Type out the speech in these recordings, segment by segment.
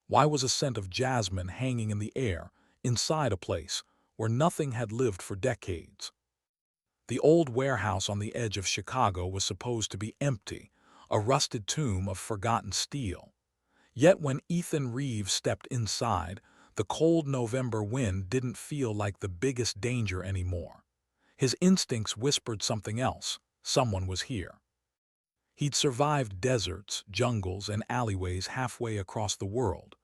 Why was a scent of jasmine hanging in the air, inside a place where nothing had lived for decades? The old warehouse on the edge of Chicago was supposed to be empty, a rusted tomb of forgotten steel. Yet when Ethan Reeves stepped inside, the cold November wind didn't feel like the biggest danger anymore. His instincts whispered something else. Someone was here. He'd survived deserts, jungles, and alleyways halfway across the world.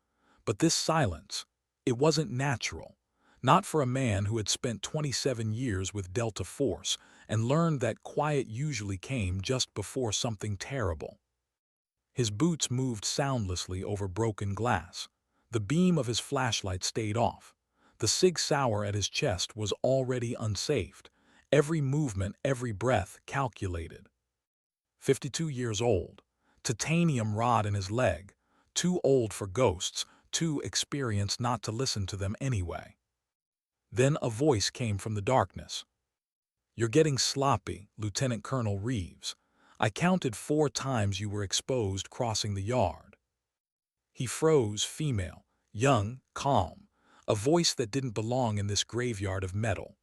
But this silence, it wasn't natural. Not for a man who had spent 27 years with Delta Force and learned that quiet usually came just before something terrible. His boots moved soundlessly over broken glass. The beam of his flashlight stayed off. The Sig Sauer at his chest was already unsaved. Every movement, every breath calculated. 52 years old. Titanium rod in his leg. Too old for ghosts, too experienced not to listen to them anyway. Then a voice came from the darkness. "You're getting sloppy, Lieutenant Colonel Reeves. I counted 4 times you were exposed crossing the yard." He froze, female, young, calm, a voice that didn't belong in this graveyard of metal.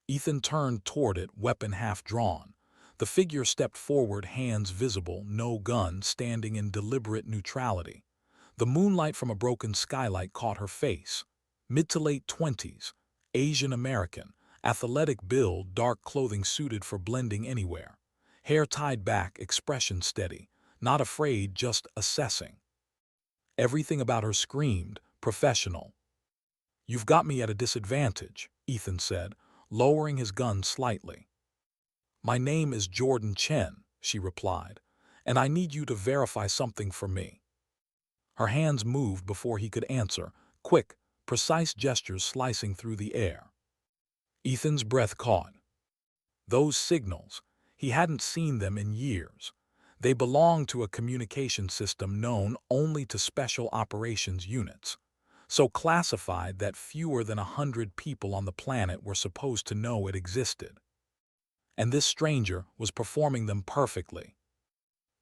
Ethan turned toward it, weapon half drawn. The figure stepped forward, hands visible, no gun, standing in deliberate neutrality. The moonlight from a broken skylight caught her face. Mid to late 20s, Asian American, athletic build, dark clothing suited for blending anywhere. Hair tied back, expression steady, not afraid, just assessing. Everything about her screamed, professional. "You've got me at a disadvantage," Ethan said, lowering his gun slightly. "My name is Jordan Chen," she replied, "and I need you to verify something for me." Her hands moved before he could answer, quick, precise gestures slicing through the air. Ethan's breath caught. Those signals, he hadn't seen them in years. They belonged to a communication system known only to special operations units, so classified that fewer than 100 people on the planet were supposed to know it existed. And this stranger was performing them perfectly.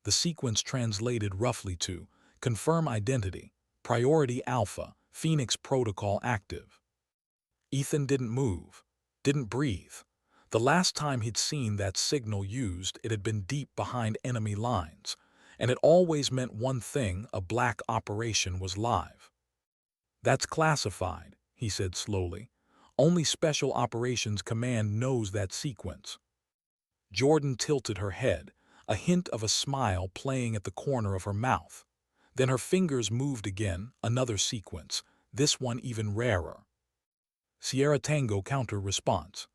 The sequence translated roughly to: confirm identity, priority alpha, Phoenix protocol active. Ethan didn't move, didn't breathe. The last time he'd seen that signal used, it had been deep behind enemy lines, and it always meant one thing: a black operation was live. "That's classified," he said slowly. "Only Special Operations Command knows that sequence." Jordan tilted her head, a hint of a smile playing at the corner of her mouth. Then her fingers moved again, another sequence, this one even rarer. Sierra Tango counter-response.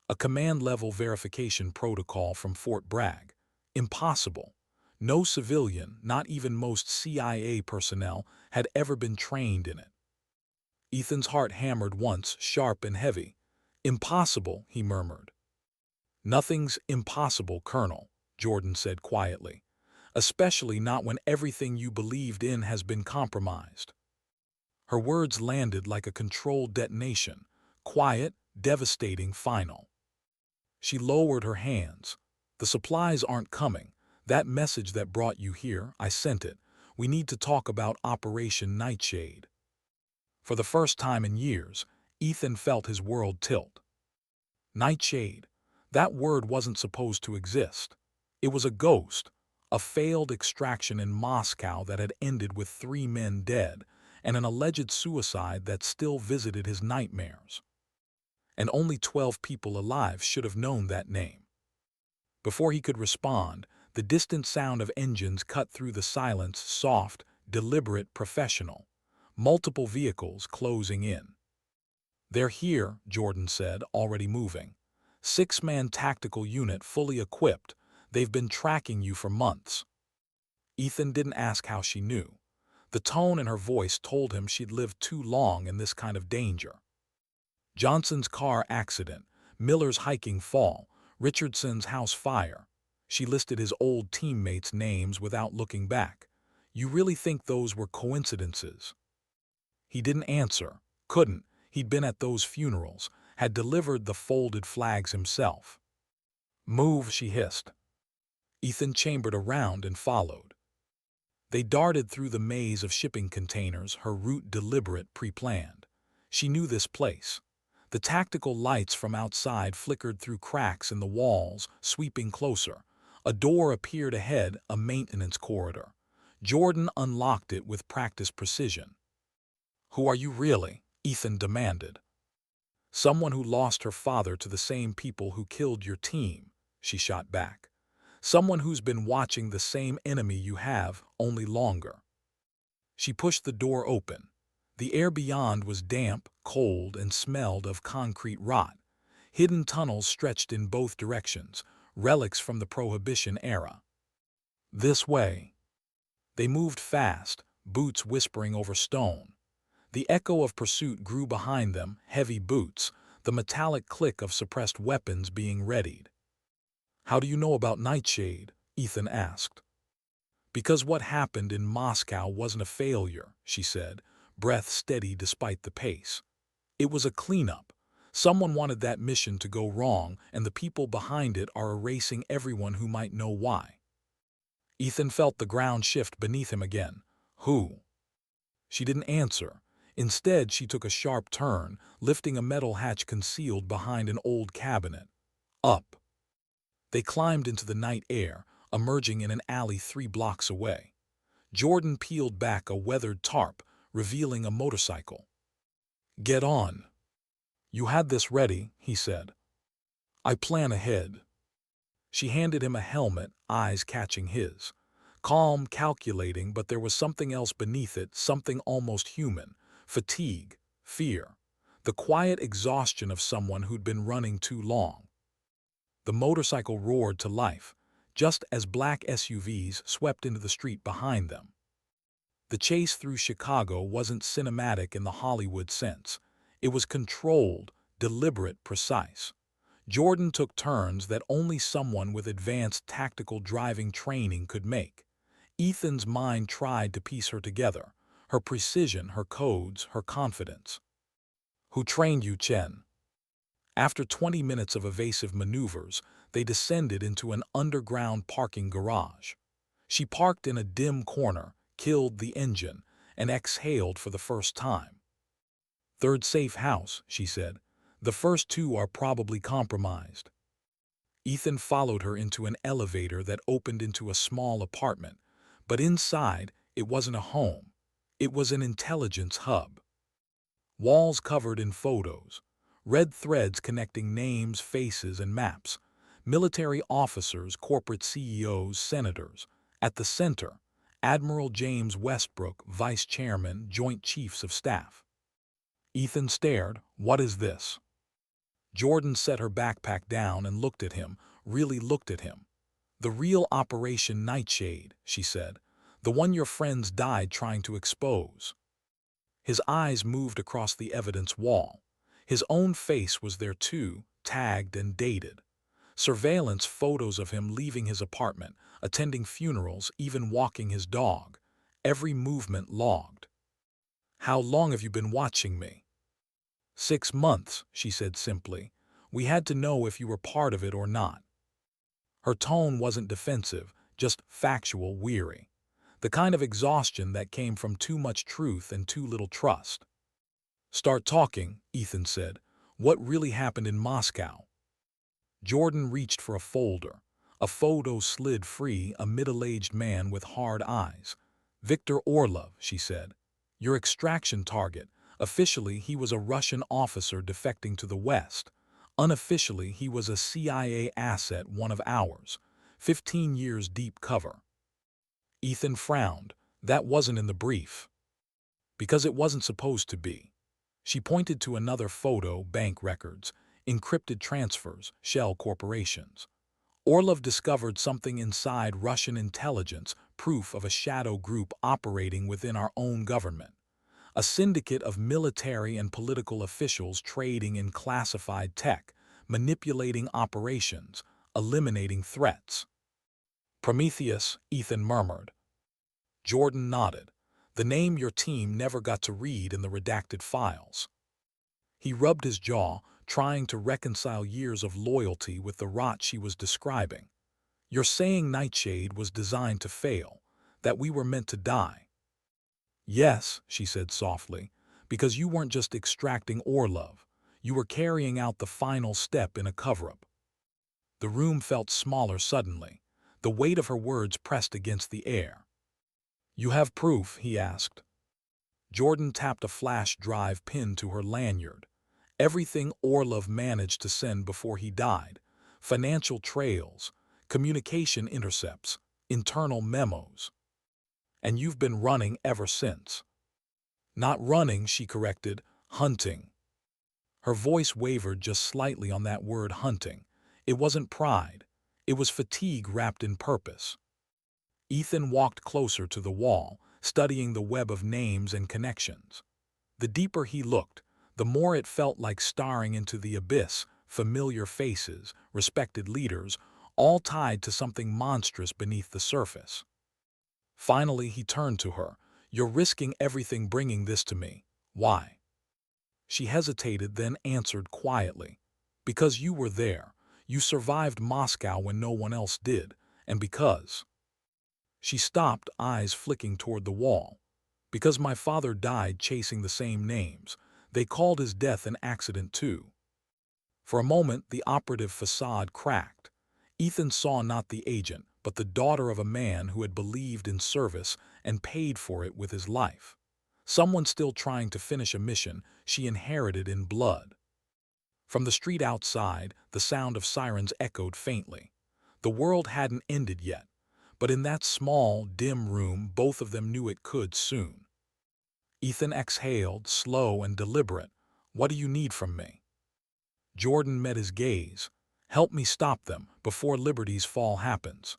A command-level verification protocol from Fort Bragg. Impossible. No civilian, not even most CIA personnel, had ever been trained in it. Ethan's heart hammered once, sharp and heavy. "Impossible," he murmured. "Nothing's impossible, Colonel," Jordan said quietly. "Especially not when everything you believed in has been compromised." Her words landed like a controlled detonation, quiet, devastating, final. She lowered her hands. "The supplies aren't coming. That message that brought you here, I sent it. We need to talk about Operation Nightshade." For the first time in years, Ethan felt his world tilt. Nightshade. That word wasn't supposed to exist. It was a ghost, a failed extraction in Moscow that had ended with 3 men dead, and an alleged suicide that still visited his nightmares. And only 12 people alive should have known that name. Before he could respond, the distant sound of engines cut through the silence, soft, deliberate, professional. Multiple vehicles closing in. "They're here," Jordan said, already moving. 6-man tactical unit fully equipped. They've been tracking you for months." Ethan didn't ask how she knew. The tone in her voice told him she'd lived too long in this kind of danger. Johnson's car accident, Miller's hiking fall, Richardson's house fire. She listed his old teammates' names without looking back. "You really think those were coincidences?" He didn't answer, couldn't. He'd been at those funerals, had delivered the folded flags himself. "Move," she hissed. Ethan chambered around and followed. They darted through the maze of shipping containers, her route deliberate, pre-planned. She knew this place. The tactical lights from outside flickered through cracks in the walls, sweeping closer. A door appeared ahead, a maintenance corridor. Jordan unlocked it with practiced precision. "Who are you really?" Ethan demanded. "Someone who lost her father to the same people who killed your team," she shot back. "Someone who's been watching the same enemy you have, only longer." She pushed the door open. The air beyond was damp, cold, and smelled of concrete rot. Hidden tunnels stretched in both directions, relics from the Prohibition era. "This way." They moved fast, boots whispering over stone. The echo of pursuit grew behind them, heavy boots, the metallic click of suppressed weapons being readied. "How do you know about Nightshade?" Ethan asked. "Because what happened in Moscow wasn't a failure," she said, breath steady despite the pace. "It was a cleanup. Someone wanted that mission to go wrong, and the people behind it are erasing everyone who might know why." Ethan felt the ground shift beneath him again. "Who?" She didn't answer. Instead, she took a sharp turn, lifting a metal hatch concealed behind an old cabinet. Up. They climbed into the night air, emerging in an alley 3 blocks away. Jordan peeled back a weathered tarp, revealing a motorcycle. "Get on." "You had this ready," he said. "I plan ahead." She handed him a helmet, eyes catching his. Calm, calculating, but there was something else beneath it, something almost human. Fatigue, fear, the quiet exhaustion of someone who'd been running too long. The motorcycle roared to life, just as black SUVs swept into the street behind them. The chase through Chicago wasn't cinematic in the Hollywood sense. It was controlled, deliberate, precise. Jordan took turns that only someone with advanced tactical driving training could make. Ethan's mind tried to piece her together, her precision, her codes, her confidence. "Who trained you, Chen?" After 20 minutes of evasive maneuvers, they descended into an underground parking garage. She parked in a dim corner, killed the engine, and exhaled for the first time. "Third safe house," she said. "The first 2 are probably compromised." Ethan followed her into an elevator that opened into a small apartment, but inside, it wasn't a home. It was an intelligence hub. Walls covered in photos, red threads connecting names, faces, and maps. Military officers, corporate CEOs, senators. At the center, Admiral James Westbrook, Vice Chairman, Joint Chiefs of Staff. Ethan stared. "What is this?" Jordan set her backpack down and looked at him, really looked at him. "The real Operation Nightshade," she said. "The one your friends died trying to expose." His eyes moved across the evidence wall. His own face was there too, tagged and dated. Surveillance photos of him leaving his apartment, attending funerals, even walking his dog. Every movement logged. "How long have you been watching me?" 6 months, she said simply. "We had to know if you were part of it or not." Her tone wasn't defensive, just factual, weary. The kind of exhaustion that came from too much truth and too little trust. "Start talking," Ethan said. "What really happened in Moscow?" Jordan reached for a folder. A photo slid free, a middle-aged man with hard eyes. "Viktor Orlov," she said. "Your extraction target. Officially, he was a Russian officer defecting to the West. Unofficially, he was a CIA asset, one of ours. 15 years deep cover." Ethan frowned. That wasn't in the brief. Because it wasn't supposed to be. She pointed to another photo, bank records, encrypted transfers, shell corporations. Orlov discovered something inside Russian intelligence, proof of a shadow group operating within our own government. A syndicate of military and political officials trading in classified tech, manipulating operations, eliminating threats. "Prometheus," Ethan murmured. Jordan nodded. "The name your team never got to read in the redacted files." He rubbed his jaw, trying to reconcile years of loyalty with the rot she was describing. "You're saying Nightshade was designed to fail. that we were meant to die. Yes, she said softly, because you weren't just extracting Orlov. You were carrying out the final step in a cover-up. The room felt smaller suddenly. The weight of her words pressed against the air. You have proof, he asked. Jordan tapped a flash drive pinned to her lanyard. Everything Orlov managed to send before he died. Financial trails, communication intercepts, internal memos. And you've been running ever since. Not running, she corrected, hunting. Her voice wavered just slightly on that word hunting. It wasn't pride. It was fatigue wrapped in purpose. Ethan walked closer to the wall, studying the web of names and connections. The deeper he looked, the more it felt like staring into the abyss, familiar faces, respected leaders, all tied to something monstrous beneath the surface. Finally, he turned to her. You're risking everything bringing this to me. Why? She hesitated, then answered quietly. Because you were there. You survived Moscow when no one else did. And because... She stopped, eyes flicking toward the wall. Because my father died chasing the same names. They called his death an accident too. For a moment, the operative facade cracked. Ethan saw not the agent, but the daughter of a man who had believed in service and paid for it with his life. Someone still trying to finish a mission she inherited in blood. From the street outside, the sound of sirens echoed faintly. The world hadn't ended yet, but in that small, dim room, both of them knew it could soon. Ethan exhaled, slow and deliberate. What do you need from me? Jordan met his gaze. Help me stop them before Liberty's fall happens.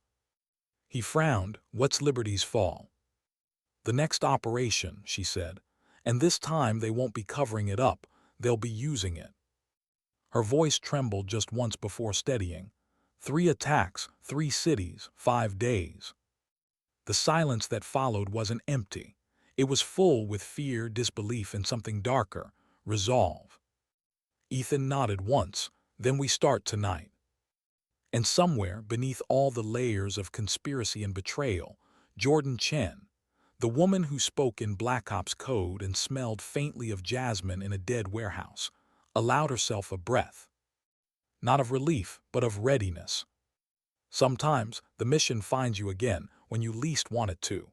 He frowned. What's Liberty's fall? The next operation, she said. And this time they won't be covering it up. They'll be using it. Her voice trembled just once before steadying. 3 attacks, 3 cities, 5 days. The silence that followed wasn't empty. It was full with fear, disbelief, and something darker, resolve. Ethan nodded once. Then we start tonight. And somewhere, beneath all the layers of conspiracy and betrayal, Jordan Chen, the woman who spoke in Black Ops code and smelled faintly of jasmine in a dead warehouse, allowed herself a breath. Not of relief, but of readiness. Sometimes the mission finds you again when you least want it to.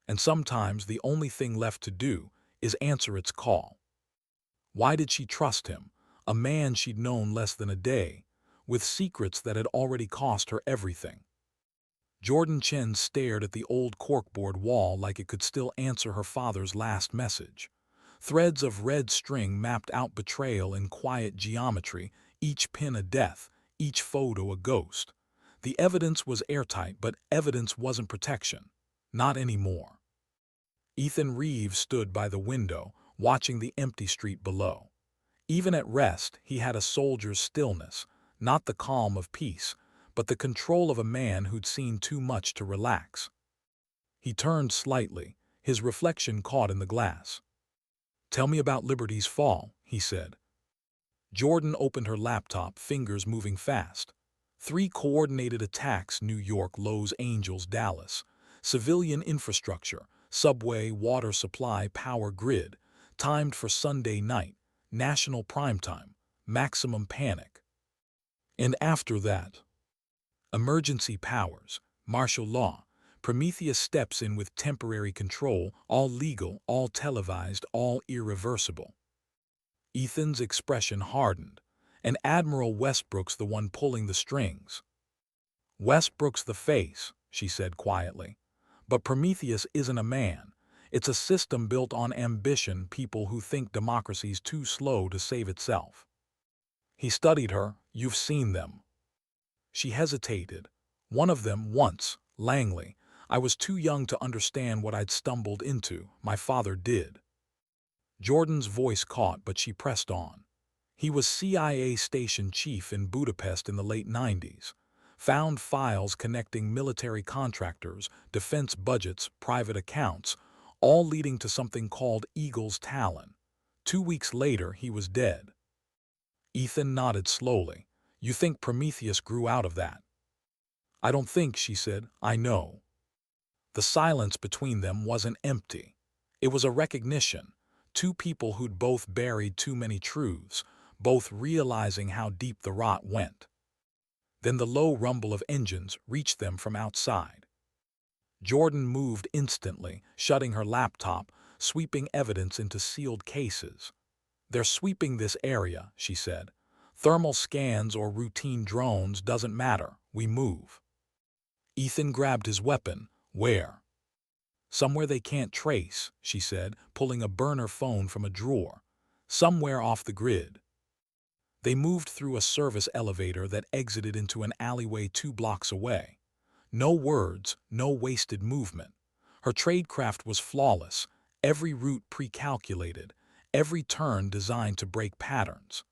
And sometimes the only thing left to do is answer its call. Why did she trust him, a man she'd known less than a day, with secrets that had already cost her everything? Jordan Chen stared at the old corkboard wall like it could still answer her father's last message. Threads of red string mapped out betrayal in quiet geometry, each pin a death, each photo a ghost. The evidence was airtight, but evidence wasn't protection. Not anymore. Ethan Reeves stood by the window, watching the empty street below. Even at rest, he had a soldier's stillness, not the calm of peace, but the control of a man who'd seen too much to relax. He turned slightly, his reflection caught in the glass. Tell me about Liberty's fall, he said. Jordan opened her laptop, fingers moving fast. 3 coordinated attacks: New York, Los Angeles, Dallas. Civilian infrastructure, subway, water supply, power grid. Timed for Sunday night, national primetime, maximum panic. And after that, emergency powers, martial law. Prometheus steps in with temporary control, all legal, all televised, all irreversible. Ethan's expression hardened. And Admiral Westbrook's the one pulling the strings. Westbrook's the face, she said quietly. But Prometheus isn't a man. It's a system built on ambition, people who think democracy's too slow to save itself. He studied her. You've seen them. She hesitated. One of them once, Langley. I was too young to understand what I'd stumbled into. My father did. Jordan's voice caught, but she pressed on. He was CIA station chief in Budapest in the late 90s. Found files connecting military contractors, defense budgets, private accounts, all leading to something called Eagle's Talon. 2 weeks later, he was dead. Ethan nodded slowly. You think Prometheus grew out of that? I don't think, she said. I know. The silence between them wasn't empty. It was a recognition. Two people who'd both buried too many truths, both realizing how deep the rot went. Then the low rumble of engines reached them from outside. Jordan moved instantly, shutting her laptop, sweeping evidence into sealed cases. "They're sweeping this area," she said. "Thermal scans or routine drones doesn't matter. We move." Ethan grabbed his weapon. "Where?" "Somewhere they can't trace," she said, pulling a burner phone from a drawer. "Somewhere off the grid." They moved through a service elevator that exited into an alleyway 2 blocks away. No words, no wasted movement. Her tradecraft was flawless, every route pre-calculated, every turn designed to break patterns.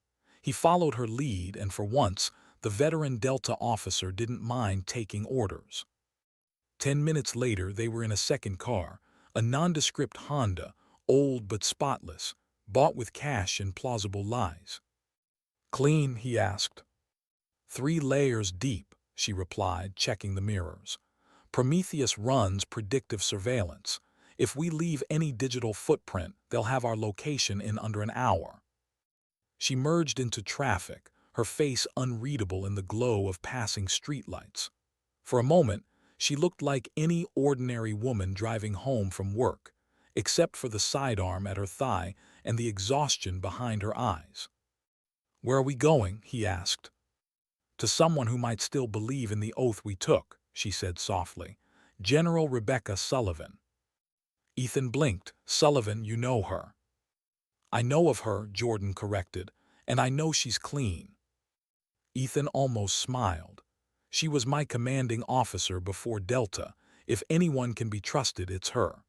He followed her lead, and for once, the veteran Delta officer didn't mind taking orders. 10 minutes later, they were in a second car, a nondescript Honda, old but spotless, bought with cash and plausible lies. "Clean?" he asked. "3 layers deep," she replied, checking the mirrors. "Prometheus runs predictive surveillance. If we leave any digital footprint, they'll have our location in under an hour." She merged into traffic, her face unreadable in the glow of passing streetlights. For a moment, she looked like any ordinary woman driving home from work, except for the sidearm at her thigh and the exhaustion behind her eyes. "Where are we going?" he asked. "To someone who might still believe in the oath we took," she said softly. "General Rebecca Sullivan." Ethan blinked. "Sullivan, you know her." "I know of her," Jordan corrected, "and I know she's clean." Ethan almost smiled. "She was my commanding officer before Delta. If anyone can be trusted, it's her."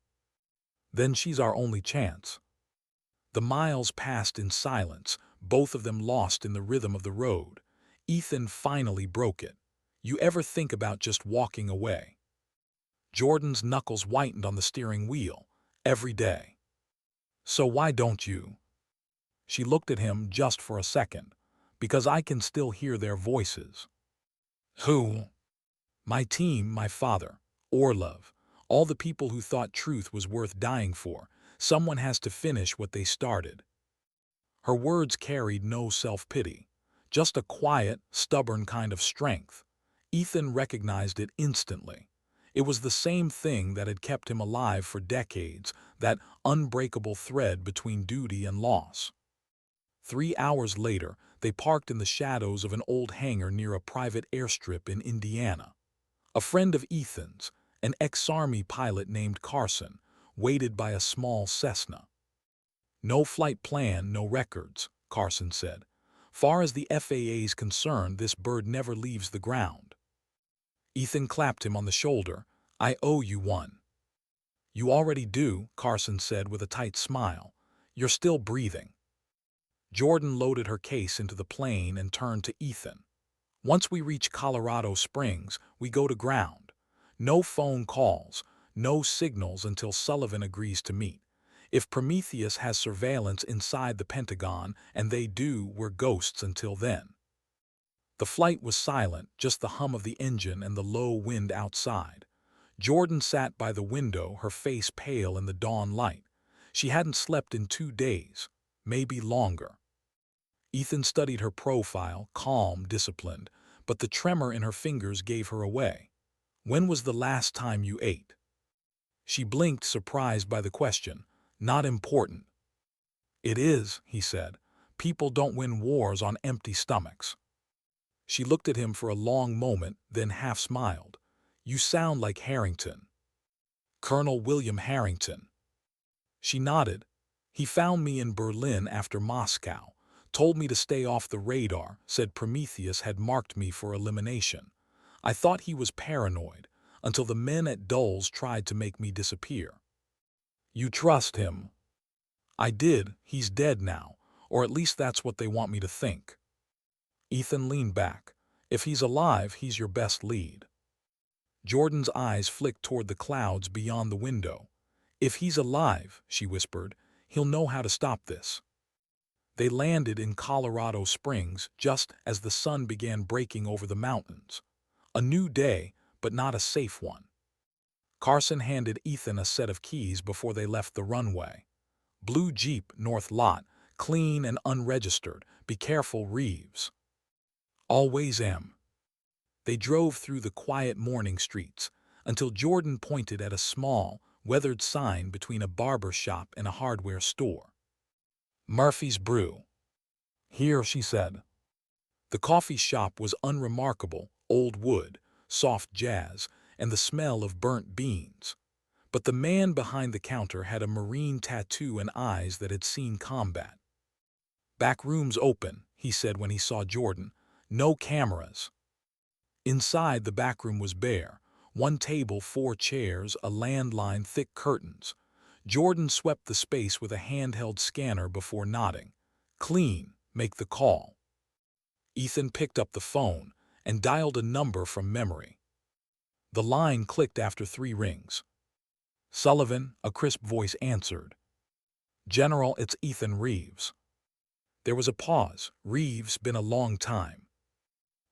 "Then she's our only chance." The miles passed in silence, both of them lost in the rhythm of the road. Ethan finally broke it. "You ever think about just walking away?" Jordan's knuckles whitened on the steering wheel. "Every day." "So why don't you?" She looked at him just for a second. "Because I can still hear their voices." "Who?" "My team, my father, Orlov, all the people who thought truth was worth dying for. Someone has to finish what they started." Her words carried no self-pity, just a quiet, stubborn kind of strength. Ethan recognized it instantly. It was the same thing that had kept him alive for decades, that unbreakable thread between duty and loss. 3 hours later, they parked in the shadows of an old hangar near a private airstrip in Indiana. A friend of Ethan's, an ex-Army pilot named Carson, waited by a small Cessna. "No flight plan, no records," Carson said. "Far as the FAA's concerned, this bird never leaves the ground." Ethan clapped him on the shoulder. "I owe you one." "You already do," Carson said with a tight smile. "You're still breathing." Jordan loaded her case into the plane and turned to Ethan. "Once we reach Colorado Springs, we go to ground. No phone calls, no signals until Sullivan agrees to meet. If Prometheus has surveillance inside the Pentagon, and they do, we're ghosts until then." The flight was silent, just the hum of the engine and the low wind outside. Jordan sat by the window, her face pale in the dawn light. She hadn't slept in 2 days, maybe longer. Ethan studied her profile, calm, disciplined, but the tremor in her fingers gave her away. "When was the last time you ate?" She blinked, surprised by the question. "Not important." "It is," he said. "People don't win wars on empty stomachs." She looked at him for a long moment, then half smiled. "You sound like Harrington." "Colonel William Harrington." She nodded. "He found me in Berlin after Moscow, told me to stay off the radar, said Prometheus had marked me for elimination. I thought he was paranoid, until the men at Dulles tried to make me disappear." "You trust him?" "I did. He's dead now, or at least that's what they want me to think." Ethan leaned back. "If he's alive, he's your best lead." Jordan's eyes flicked toward the clouds beyond the window. "If he's alive," she whispered, "he'll know how to stop this." They landed in Colorado Springs just as the sun began breaking over the mountains. A new day, but not a safe one. Carson handed Ethan a set of keys before they left the runway. Blue Jeep, North Lot, clean and unregistered. Be careful, Reeves. Always am. They drove through the quiet morning streets until Jordan pointed at a small, weathered sign between a barber shop and a hardware store. Murphy's Brew. Here, she said. The coffee shop was unremarkable: old wood, soft jazz, and the smell of burnt beans. But the man behind the counter had a marine tattoo and eyes that had seen combat. Back room's open, he said when he saw Jordan. No cameras. Inside, the back room was bare. One table, 4 chairs, a landline, thick curtains. Jordan swept the space with a handheld scanner before nodding. Clean. Make the call. Ethan picked up the phone and dialed a number from memory. The line clicked after 3 rings. Sullivan, a crisp voice answered. General, it's Ethan Reeves. There was a pause. Reeves, been a long time.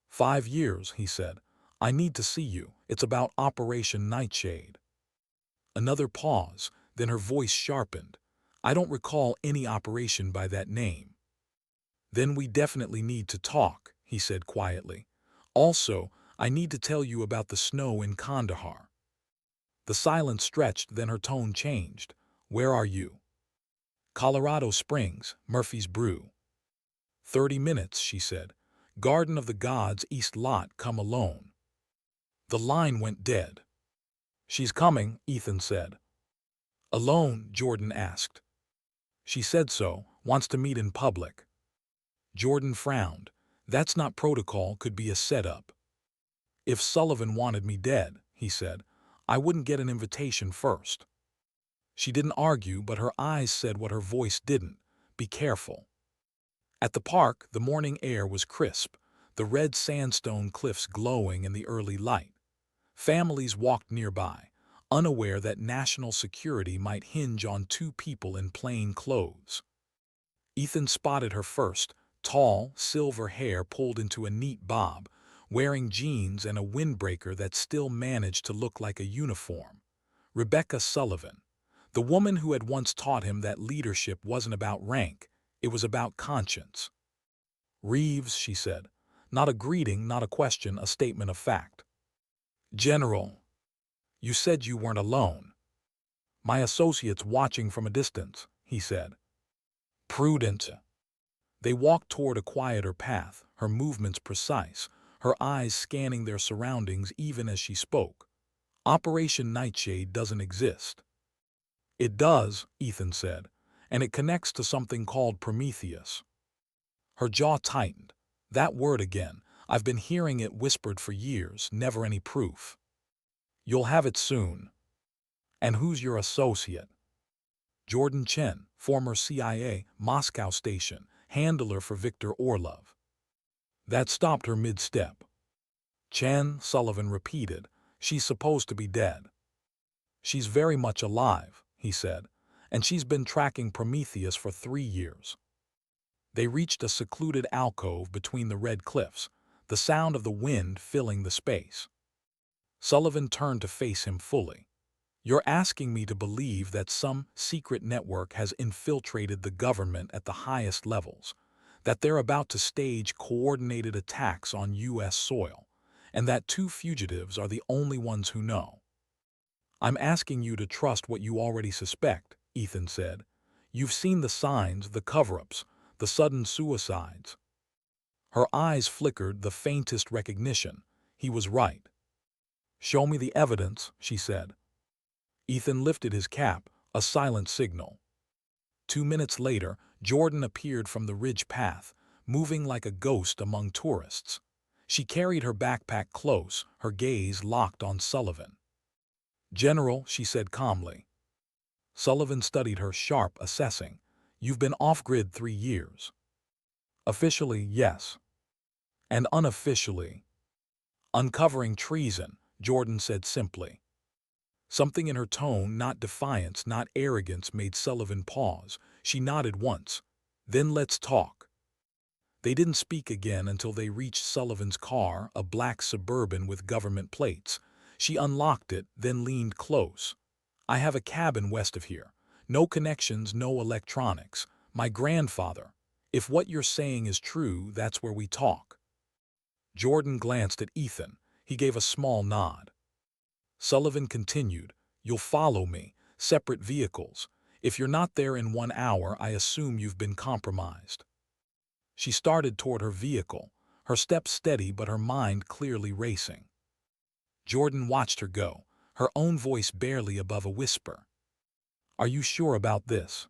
5 years, he said. I need to see you. It's about Operation Nightshade. Another pause, then her voice sharpened. I don't recall any operation by that name. Then we definitely need to talk, he said quietly. Also, I need to tell you about the snow in Kandahar. The silence stretched, then her tone changed. Where are you? Colorado Springs, Murphy's Brew. 30 minutes, she said. Garden of the Gods, East Lot, come alone. The line went dead. She's coming, Ethan said. Alone? Jordan asked. She said so, wants to meet in public. Jordan frowned. That's not protocol, could be a setup. If Sullivan wanted me dead, he said, I wouldn't get an invitation first. She didn't argue, but her eyes said what her voice didn't. Be careful. At the park, the morning air was crisp, the red sandstone cliffs glowing in the early light. Families walked nearby, unaware that national security might hinge on 2 people in plain clothes. Ethan spotted her first, tall, silver hair pulled into a neat bob, wearing jeans and a windbreaker that still managed to look like a uniform. Rebecca Sullivan, the woman who had once taught him that leadership wasn't about rank, it was about conscience. Reeves, she said. Not a greeting, not a question, a statement of fact. General, you said you weren't alone. My associate's watching from a distance, he said. Prudent. They walked toward a quieter path, her movements precise, her eyes scanning their surroundings even as she spoke. Operation Nightshade doesn't exist. It does, Ethan said, and it connects to something called Prometheus. Her jaw tightened. That word again. I've been hearing it whispered for years, never any proof. You'll have it soon. And who's your associate? Jordan Chen, former CIA, Moscow station, handler for Viktor Orlov. That stopped her mid-step. Chen, Sullivan repeated. She's supposed to be dead. She's very much alive, he said, and she's been tracking Prometheus for 3 years. They reached a secluded alcove between the red cliffs, the sound of the wind filling the space. Sullivan turned to face him fully. You're asking me to believe that some secret network has infiltrated the government at the highest levels, that they're about to stage coordinated attacks on U.S. soil, and that 2 fugitives are the only ones who know. I'm asking you to trust what you already suspect, Ethan said. You've seen the signs, the cover-ups, the sudden suicides. Her eyes flickered the faintest recognition. He was right. Show me the evidence, she said. Ethan lifted his cap, a silent signal. 2 minutes later, Jordan appeared from the ridge path, moving like a ghost among tourists. She carried her backpack close, her gaze locked on Sullivan. General, she said calmly. Sullivan studied her, sharp, assessing. You've been off-grid 3 years. Officially, yes. And unofficially? Uncovering treason, Jordan said simply. Something in her tone, not defiance, not arrogance, made Sullivan pause. She nodded once. Then let's talk. They didn't speak again until they reached Sullivan's car, a black Suburban with government plates. She unlocked it, then leaned close. "I have a cabin west of here. No connections, no electronics. My grandfather. If what you're saying is true, that's where we talk." Jordan glanced at Ethan. He gave a small nod. Sullivan continued, "You'll follow me, separate vehicles. If you're not there in 1 hour, I assume you've been compromised." She started toward her vehicle, her steps steady but her mind clearly racing. Jordan watched her go, her own voice barely above a whisper. "Are you sure about this?"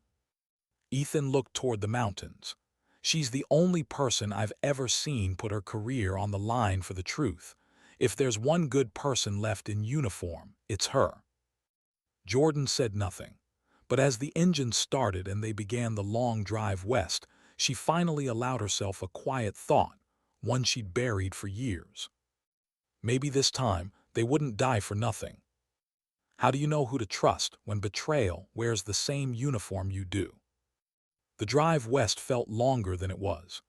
Ethan looked toward the mountains. "She's the only person I've ever seen put her career on the line for the truth. If there's one good person left in uniform, it's her." Jordan said nothing, but as the engine started and they began the long drive west, she finally allowed herself a quiet thought, one she'd buried for years. Maybe this time they wouldn't die for nothing. How do you know who to trust when betrayal wears the same uniform you do? The drive west felt longer than it was.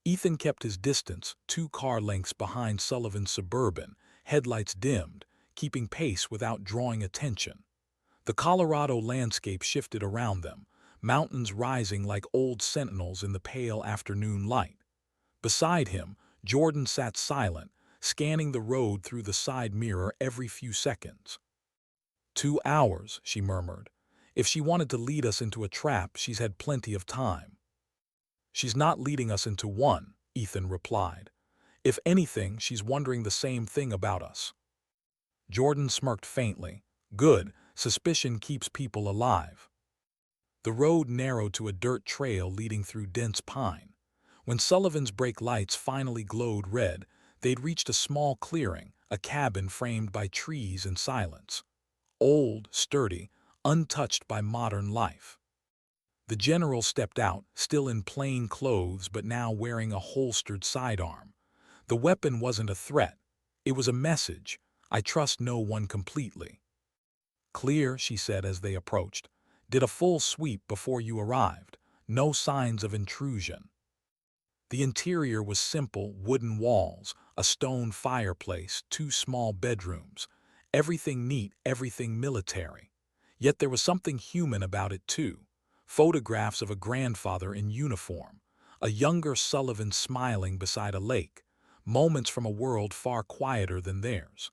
Ethan kept his distance, 2 car lengths behind Sullivan's Suburban, headlights dimmed, keeping pace without drawing attention. The Colorado landscape shifted around them, mountains rising like old sentinels in the pale afternoon light. Beside him, Jordan sat silent, scanning the road through the side mirror every few seconds. 2 hours, she murmured. If she wanted to lead us into a trap, she's had plenty of time. "She's not leading us into one," Ethan replied. "If anything, she's wondering the same thing about us." Jordan smirked faintly. "Good, suspicion keeps people alive." The road narrowed to a dirt trail leading through dense pine. When Sullivan's brake lights finally glowed red, they'd reached a small clearing, a cabin framed by trees and silence. Old, sturdy, untouched by modern life. The general stepped out, still in plain clothes but now wearing a holstered sidearm. The weapon wasn't a threat. It was a message. "I trust no one completely." "Clear," she said as they approached. "Did a full sweep before you arrived. No signs of intrusion." The interior was simple, wooden walls, a stone fireplace, 2 small bedrooms. Everything neat, everything military. Yet there was something human about it too. Photographs of a grandfather in uniform, a younger Sullivan smiling beside a lake, moments from a world far quieter than theirs.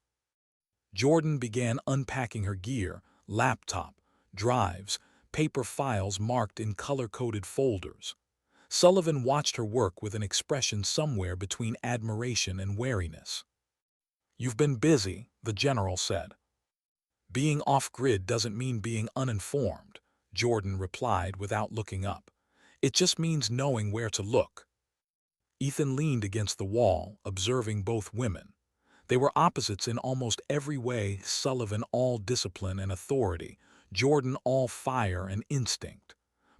Jordan began unpacking her gear, laptop, drives, paper files marked in color-coded folders. Sullivan watched her work with an expression somewhere between admiration and wariness. "You've been busy," the general said. "Being off-grid doesn't mean being uninformed," Jordan replied without looking up. "It just means knowing where to look." Ethan leaned against the wall, observing both women. They were opposites in almost every way, Sullivan all discipline and authority, Jordan all fire and instinct.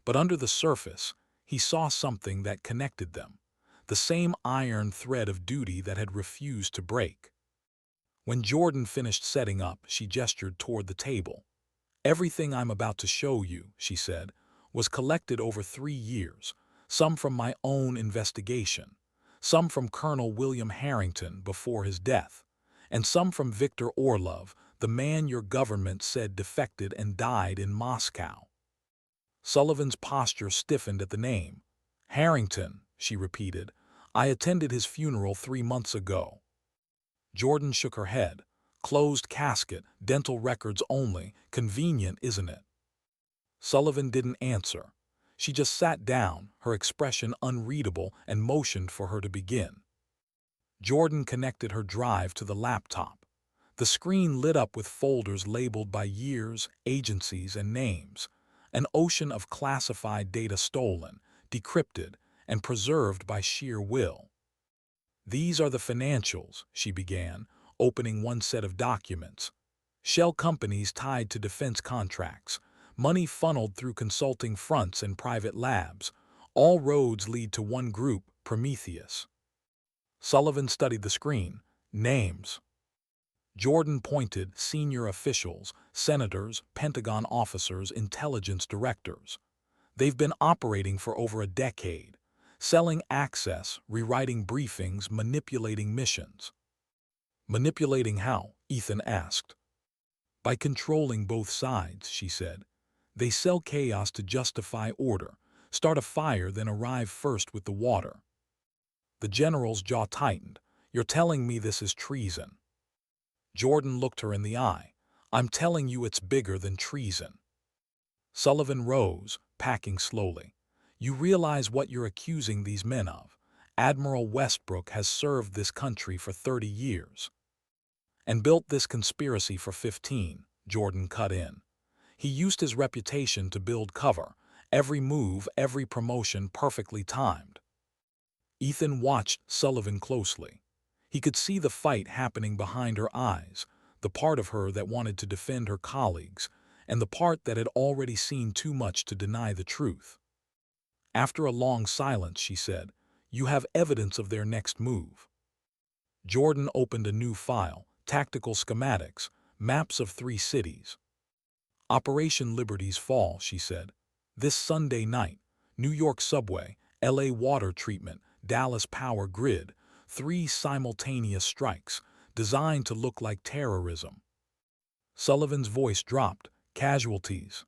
But under the surface, he saw something that connected them, the same iron thread of duty that had refused to break. When Jordan finished setting up, she gestured toward the table. "Everything I'm about to show you," she said, "was collected over 3 years, some from my own investigation, some from Colonel William Harrington before his death, and some from Victor Orlov, the man your government said defected and died in Moscow." Sullivan's posture stiffened at the name. "Harrington," she repeated. "I attended his funeral 3 months ago." Jordan shook her head. "Closed casket, dental records only. Convenient, isn't it?" Sullivan didn't answer. She just sat down, her expression unreadable, and motioned for her to begin. Jordan connected her drive to the laptop. The screen lit up with folders labeled by years, agencies, and names. An ocean of classified data stolen, decrypted, and preserved by sheer will. "These are the financials," she began, opening one set of documents. "Shell companies tied to defense contracts, money funneled through consulting fronts and private labs. All roads lead to one group, Prometheus." Sullivan studied the screen. "Names." Jordan pointed: senior officials, senators, Pentagon officers, intelligence directors. "They've been operating for over a decade. Selling access, rewriting briefings, manipulating missions." Manipulating how? Ethan asked. By controlling both sides, she said. They sell chaos to justify order, start a fire, then arrive first with the water. The general's jaw tightened. You're telling me this is treason? Jordan looked her in the eye. I'm telling you it's bigger than treason. Sullivan rose, packing slowly. You realize what you're accusing these men of? Admiral Westbrook has served this country for 30 years. And built this conspiracy for 15, Jordan cut in. He used his reputation to build cover, every move, every promotion perfectly timed. Ethan watched Sullivan closely. He could see the fight happening behind her eyes, the part of her that wanted to defend her colleagues, and the part that had already seen too much to deny the truth. After a long silence, she said, You have evidence of their next move. Jordan opened a new file, tactical schematics, maps of 3 cities. Operation Liberty's Fall, she said. This Sunday night, New York subway, LA water treatment, Dallas power grid, 3 simultaneous strikes, designed to look like terrorism. Sullivan's voice dropped. Casualties.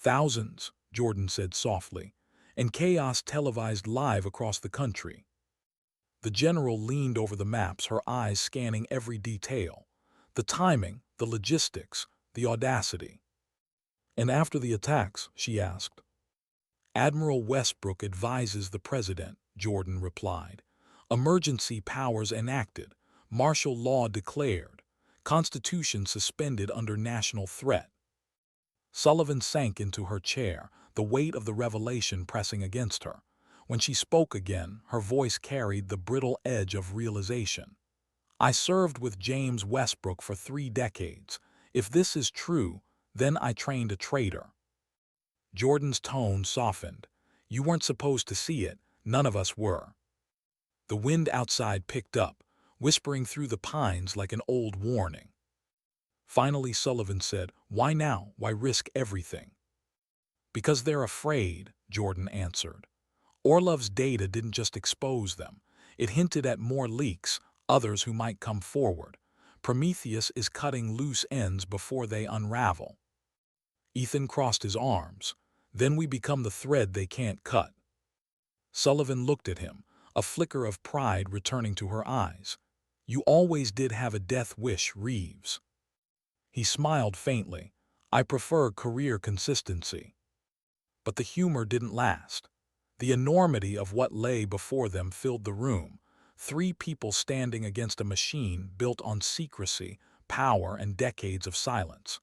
Thousands, Jordan said softly, and chaos televised live across the country. The general leaned over the maps, her eyes scanning every detail. The timing, the logistics, the audacity. And after the attacks, she asked. Admiral Westbrook advises the president, Jordan replied. Emergency powers enacted, martial law declared, constitution suspended under national threat. Sullivan sank into her chair, the weight of the revelation pressing against her. When she spoke again, her voice carried the brittle edge of realization. I served with James Westbrook for 3 decades. If this is true, then I trained a traitor. Jordan's tone softened. You weren't supposed to see it, none of us were. The wind outside picked up, whispering through the pines like an old warning. Finally, Sullivan said, Why now? Why risk everything? Because they're afraid, Jordan answered. Orlov's data didn't just expose them. It hinted at more leaks, others who might come forward. Prometheus is cutting loose ends before they unravel. Ethan crossed his arms. Then we become the thread they can't cut. Sullivan looked at him, a flicker of pride returning to her eyes. You always did have a death wish, Reeves. He smiled faintly. I prefer career consistency. But the humor didn't last. The enormity of what lay before them filled the room. 3 people standing against a machine built on secrecy, power, and decades of silence.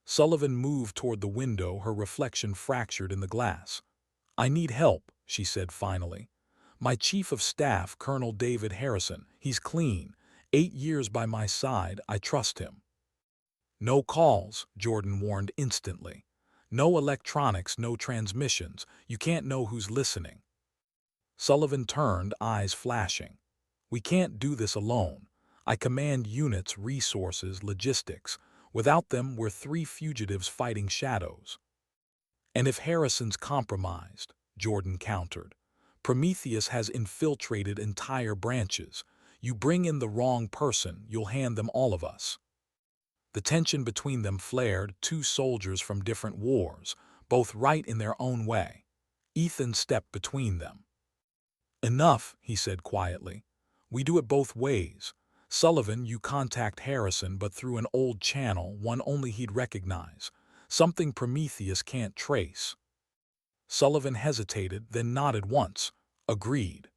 Sullivan moved toward the window, her reflection fractured in the glass. I need help, she said finally. My chief of staff, Colonel David Harrison, he's clean. 8 years by my side, I trust him. No calls, Jordan warned instantly. No electronics, no transmissions. You can't know who's listening. Sullivan turned, eyes flashing. We can't do this alone. I command units, resources, logistics. Without them, we're 3 fugitives fighting shadows. And if Harrison's compromised, Jordan countered. Prometheus has infiltrated entire branches. You bring in the wrong person, you'll hand them all of us. The tension between them flared, 2 soldiers from different wars, both right in their own way. Ethan stepped between them. Enough, he said quietly. We do it both ways. Sullivan, you contact Harrison, but through an old channel, one only he'd recognize. Something Prometheus can't trace. Sullivan hesitated, then nodded once. Agreed.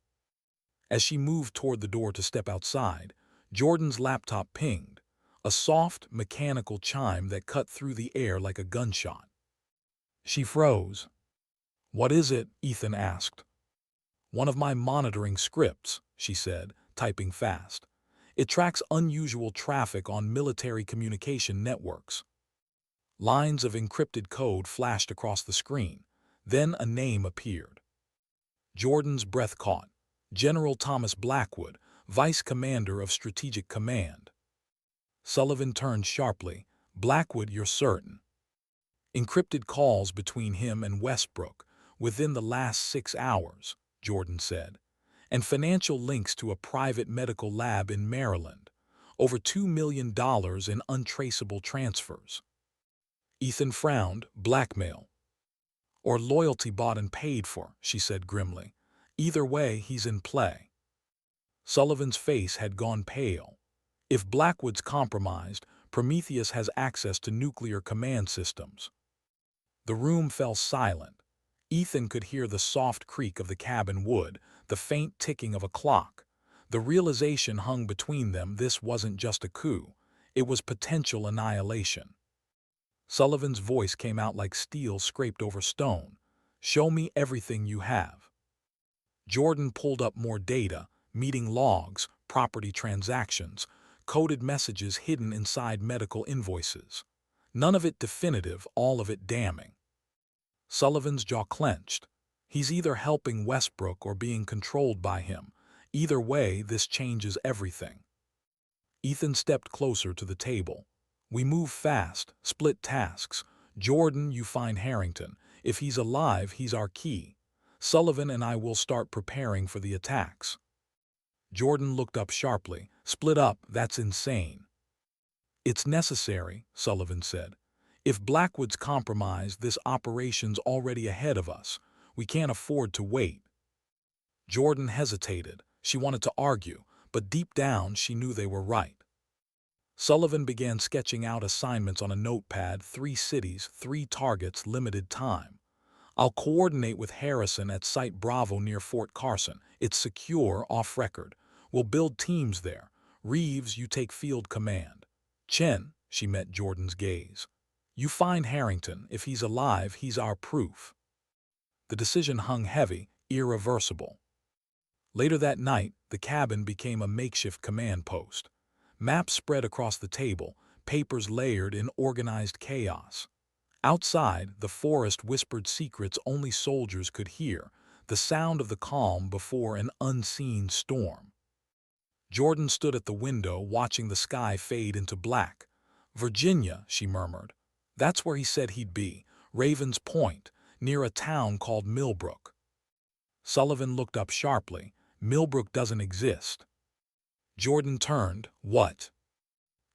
As she moved toward the door to step outside, Jordan's laptop pinged. A soft, mechanical chime that cut through the air like a gunshot. She froze. What is it? Ethan asked. One of my monitoring scripts, she said, typing fast. It tracks unusual traffic on military communication networks. Lines of encrypted code flashed across the screen. Then a name appeared. Jordan's breath caught. General Thomas Blackwood, Vice Commander of Strategic Command. Sullivan turned sharply. Blackwood, you're certain? Encrypted calls between him and Westbrook within the last 6 hours, Jordan said, and financial links to a private medical lab in Maryland. over $2 million in untraceable transfers. Ethan frowned. Blackmail. Or loyalty bought and paid for, she said grimly. Either way, he's in play. Sullivan's face had gone pale. If Blackwood's compromised, Prometheus has access to nuclear command systems. The room fell silent. Ethan could hear the soft creak of the cabin wood, the faint ticking of a clock. The realization hung between them: this wasn't just a coup, it was potential annihilation. Sullivan's voice came out like steel scraped over stone. "Show me everything you have." Jordan pulled up more data: meeting logs, property transactions, coded messages hidden inside medical invoices. None of it definitive, all of it damning. Sullivan's jaw clenched. He's either helping Westbrook or being controlled by him. Either way, this changes everything. Ethan stepped closer to the table. "We move fast, split tasks. Jordan, you find Harrington. If he's alive, he's our key. Sullivan and I will start preparing for the attacks." Jordan looked up sharply. "Split up, that's insane." "It's necessary," Sullivan said. "If Blackwood's compromised, this operation's already ahead of us. We can't afford to wait." Jordan hesitated. She wanted to argue, but deep down she knew they were right. Sullivan began sketching out assignments on a notepad: 3 cities, 3 targets, limited time. "I'll coordinate with Harrison at Site Bravo near Fort Carson. It's secure, off record. We'll build teams there. Reeves, you take field command. Chen," she met Jordan's gaze, "you find Harrington. If he's alive, he's our proof." The decision hung heavy, irreversible. Later that night, the cabin became a makeshift command post. Maps spread across the table, papers layered in organized chaos. Outside, the forest whispered secrets only soldiers could hear, the sound of the calm before an unseen storm. Jordan stood at the window, watching the sky fade into black. "Virginia," she murmured. "That's where he said he'd be, Raven's Point, near a town called Millbrook." Sullivan looked up sharply. "Millbrook doesn't exist." Jordan turned. "What?"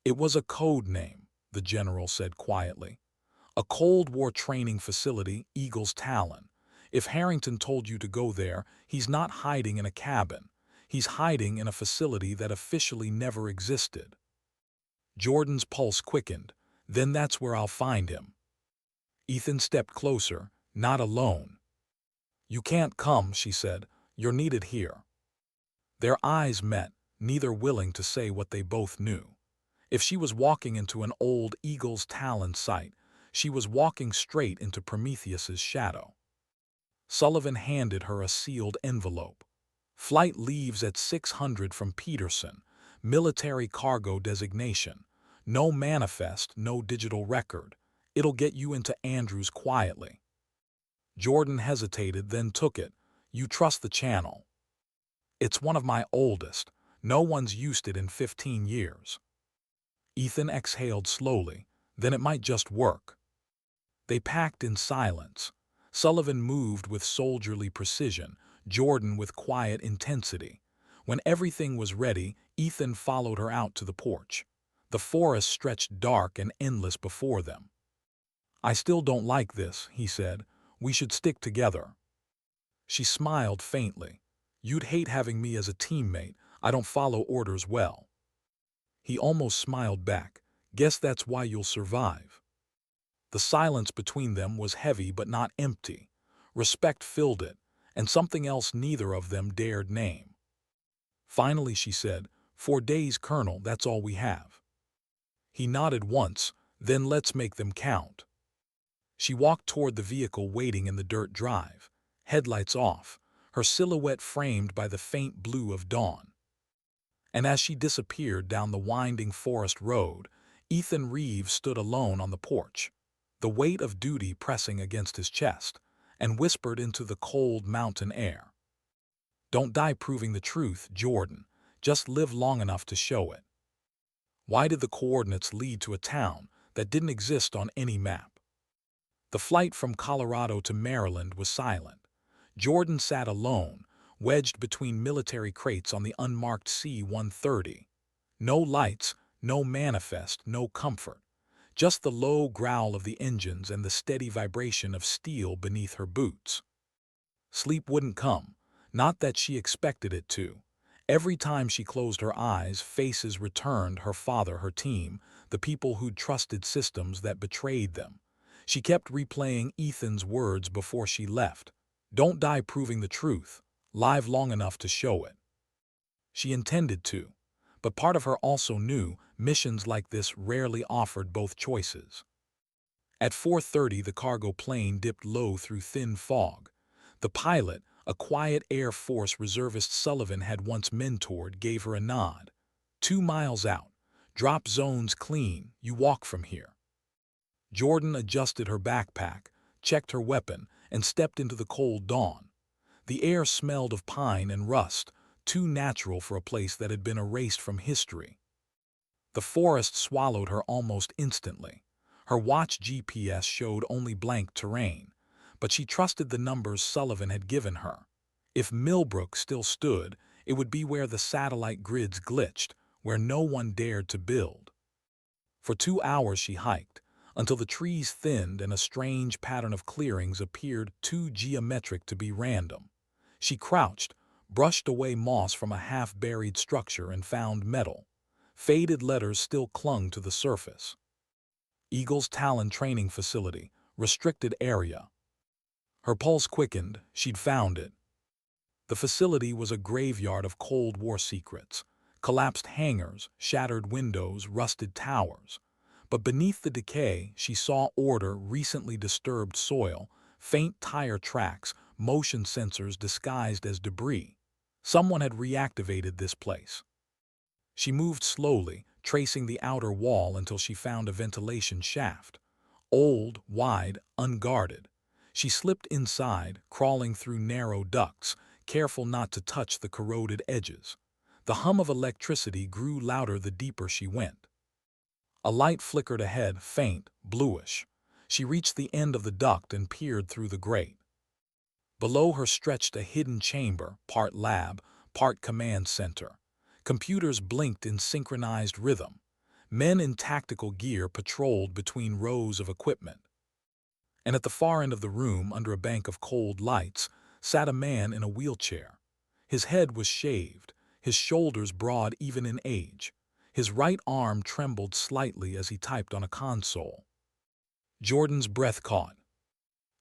"It was a code name," the general said quietly. "A Cold War training facility, Eagle's Talon. If Harrington told you to go there, he's not hiding in a cabin. He's hiding in a facility that officially never existed." Jordan's pulse quickened. "Then that's where I'll find him." Ethan stepped closer. "Not alone." "You can't come," she said. "You're needed here." Their eyes met, neither willing to say what they both knew. If she was walking into an old Eagle's Talon site, she was walking straight into Prometheus's shadow. Sullivan handed her a sealed envelope. "Flight leaves at 600 from Peterson. Military cargo designation. No manifest, no digital record. It'll get you into Andrews quietly." Jordan hesitated, then took it. "You trust the channel?" "It's one of my oldest. No one's used it in 15 years." Ethan exhaled slowly. "Then it might just work." They packed in silence. Sullivan moved with soldierly precision, Jordan with quiet intensity. When everything was ready, Ethan followed her out to the porch. The forest stretched dark and endless before them. "I still don't like this," he said. "We should stick together." She smiled faintly. "You'd hate having me as a teammate. I don't follow orders well." He almost smiled back. "Guess that's why you'll survive." The silence between them was heavy but not empty. Respect filled it, and something else neither of them dared name. Finally she said, "4 days, Colonel, that's all we have." He nodded once. "Then let's make them count." She walked toward the vehicle waiting in the dirt drive, headlights off, her silhouette framed by the faint blue of dawn. And as she disappeared down the winding forest road, Ethan Reeves stood alone on the porch, the weight of duty pressing against his chest, and whispered into the cold mountain air. "Don't die proving the truth, Jordan. Just live long enough to show it." Why did the coordinates lead to a town that didn't exist on any map? The flight from Colorado to Maryland was silent. Jordan sat alone, wedged between military crates on the unmarked C-130. No lights, no manifest, no comfort. Just the low growl of the engines and the steady vibration of steel beneath her boots. Sleep wouldn't come, not that she expected it to. Every time she closed her eyes, faces returned: her father, her team, the people who'd trusted systems that betrayed them. She kept replaying Ethan's words before she left. Don't die proving the truth. Live long enough to show it. She intended to. But part of her also knew missions like this rarely offered both choices. At 4:30, the cargo plane dipped low through thin fog. The pilot, a quiet Air Force reservist Sullivan had once mentored, gave her a nod. 2 miles out. Drop zone's clean. You walk from here. Jordan adjusted her backpack, checked her weapon, and stepped into the cold dawn. The air smelled of pine and rust, too natural for a place that had been erased from history. The forest swallowed her almost instantly. Her watch GPS showed only blank terrain, but she trusted the numbers Sullivan had given her. If Millbrook still stood, it would be where the satellite grids glitched, where no one dared to build. For 2 hours she hiked, until the trees thinned and a strange pattern of clearings appeared too geometric to be random. She crouched, brushed away moss from a half-buried structure, and found metal. Faded letters still clung to the surface. Eagle's Talon Training Facility, restricted area. Her pulse quickened. She'd found it. The facility was a graveyard of Cold War secrets. Collapsed hangars, shattered windows, rusted towers. But beneath the decay, she saw order: recently disturbed soil, faint tire tracks, motion sensors disguised as debris. Someone had reactivated this place. She moved slowly, tracing the outer wall until she found a ventilation shaft. Old, wide, unguarded. She slipped inside, crawling through narrow ducts, careful not to touch the corroded edges. The hum of electricity grew louder the deeper she went. A light flickered ahead, faint, bluish. She reached the end of the duct and peered through the grate. Below her stretched a hidden chamber, part lab, part command center. Computers blinked in synchronized rhythm. Men in tactical gear patrolled between rows of equipment. And at the far end of the room, under a bank of cold lights, sat a man in a wheelchair. His head was shaved, his shoulders broad even in age. His right arm trembled slightly as he typed on a console. Jordan's breath caught.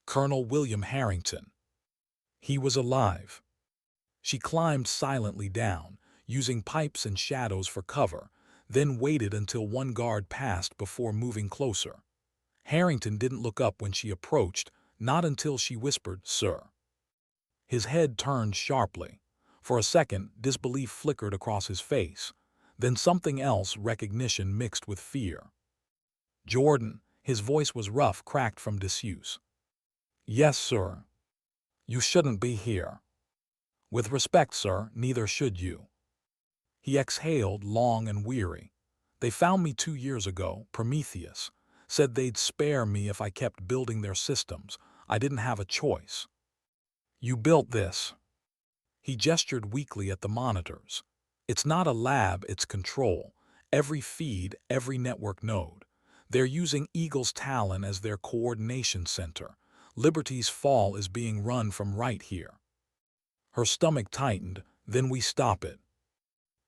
Colonel William Harrington. He was alive. She climbed silently down, using pipes and shadows for cover, then waited until one guard passed before moving closer. Harrington didn't look up when she approached, not until she whispered, "Sir." His head turned sharply. For a second, disbelief flickered across his face. Then something else, recognition mixed with fear. "Jordan," his voice was rough, cracked from disuse. "Yes, sir. You shouldn't be here." "With respect, sir, neither should you." He exhaled, long and weary. "They found me 2 years ago, Prometheus. Said they'd spare me if I kept building their systems. I didn't have a choice." "You built this." He gestured weakly at the monitors. "It's not a lab, it's control. Every feed, every network node. They're using Eagle's Talon as their coordination center. Liberty's fall is being run from right here." Her stomach tightened. "Then we stop it."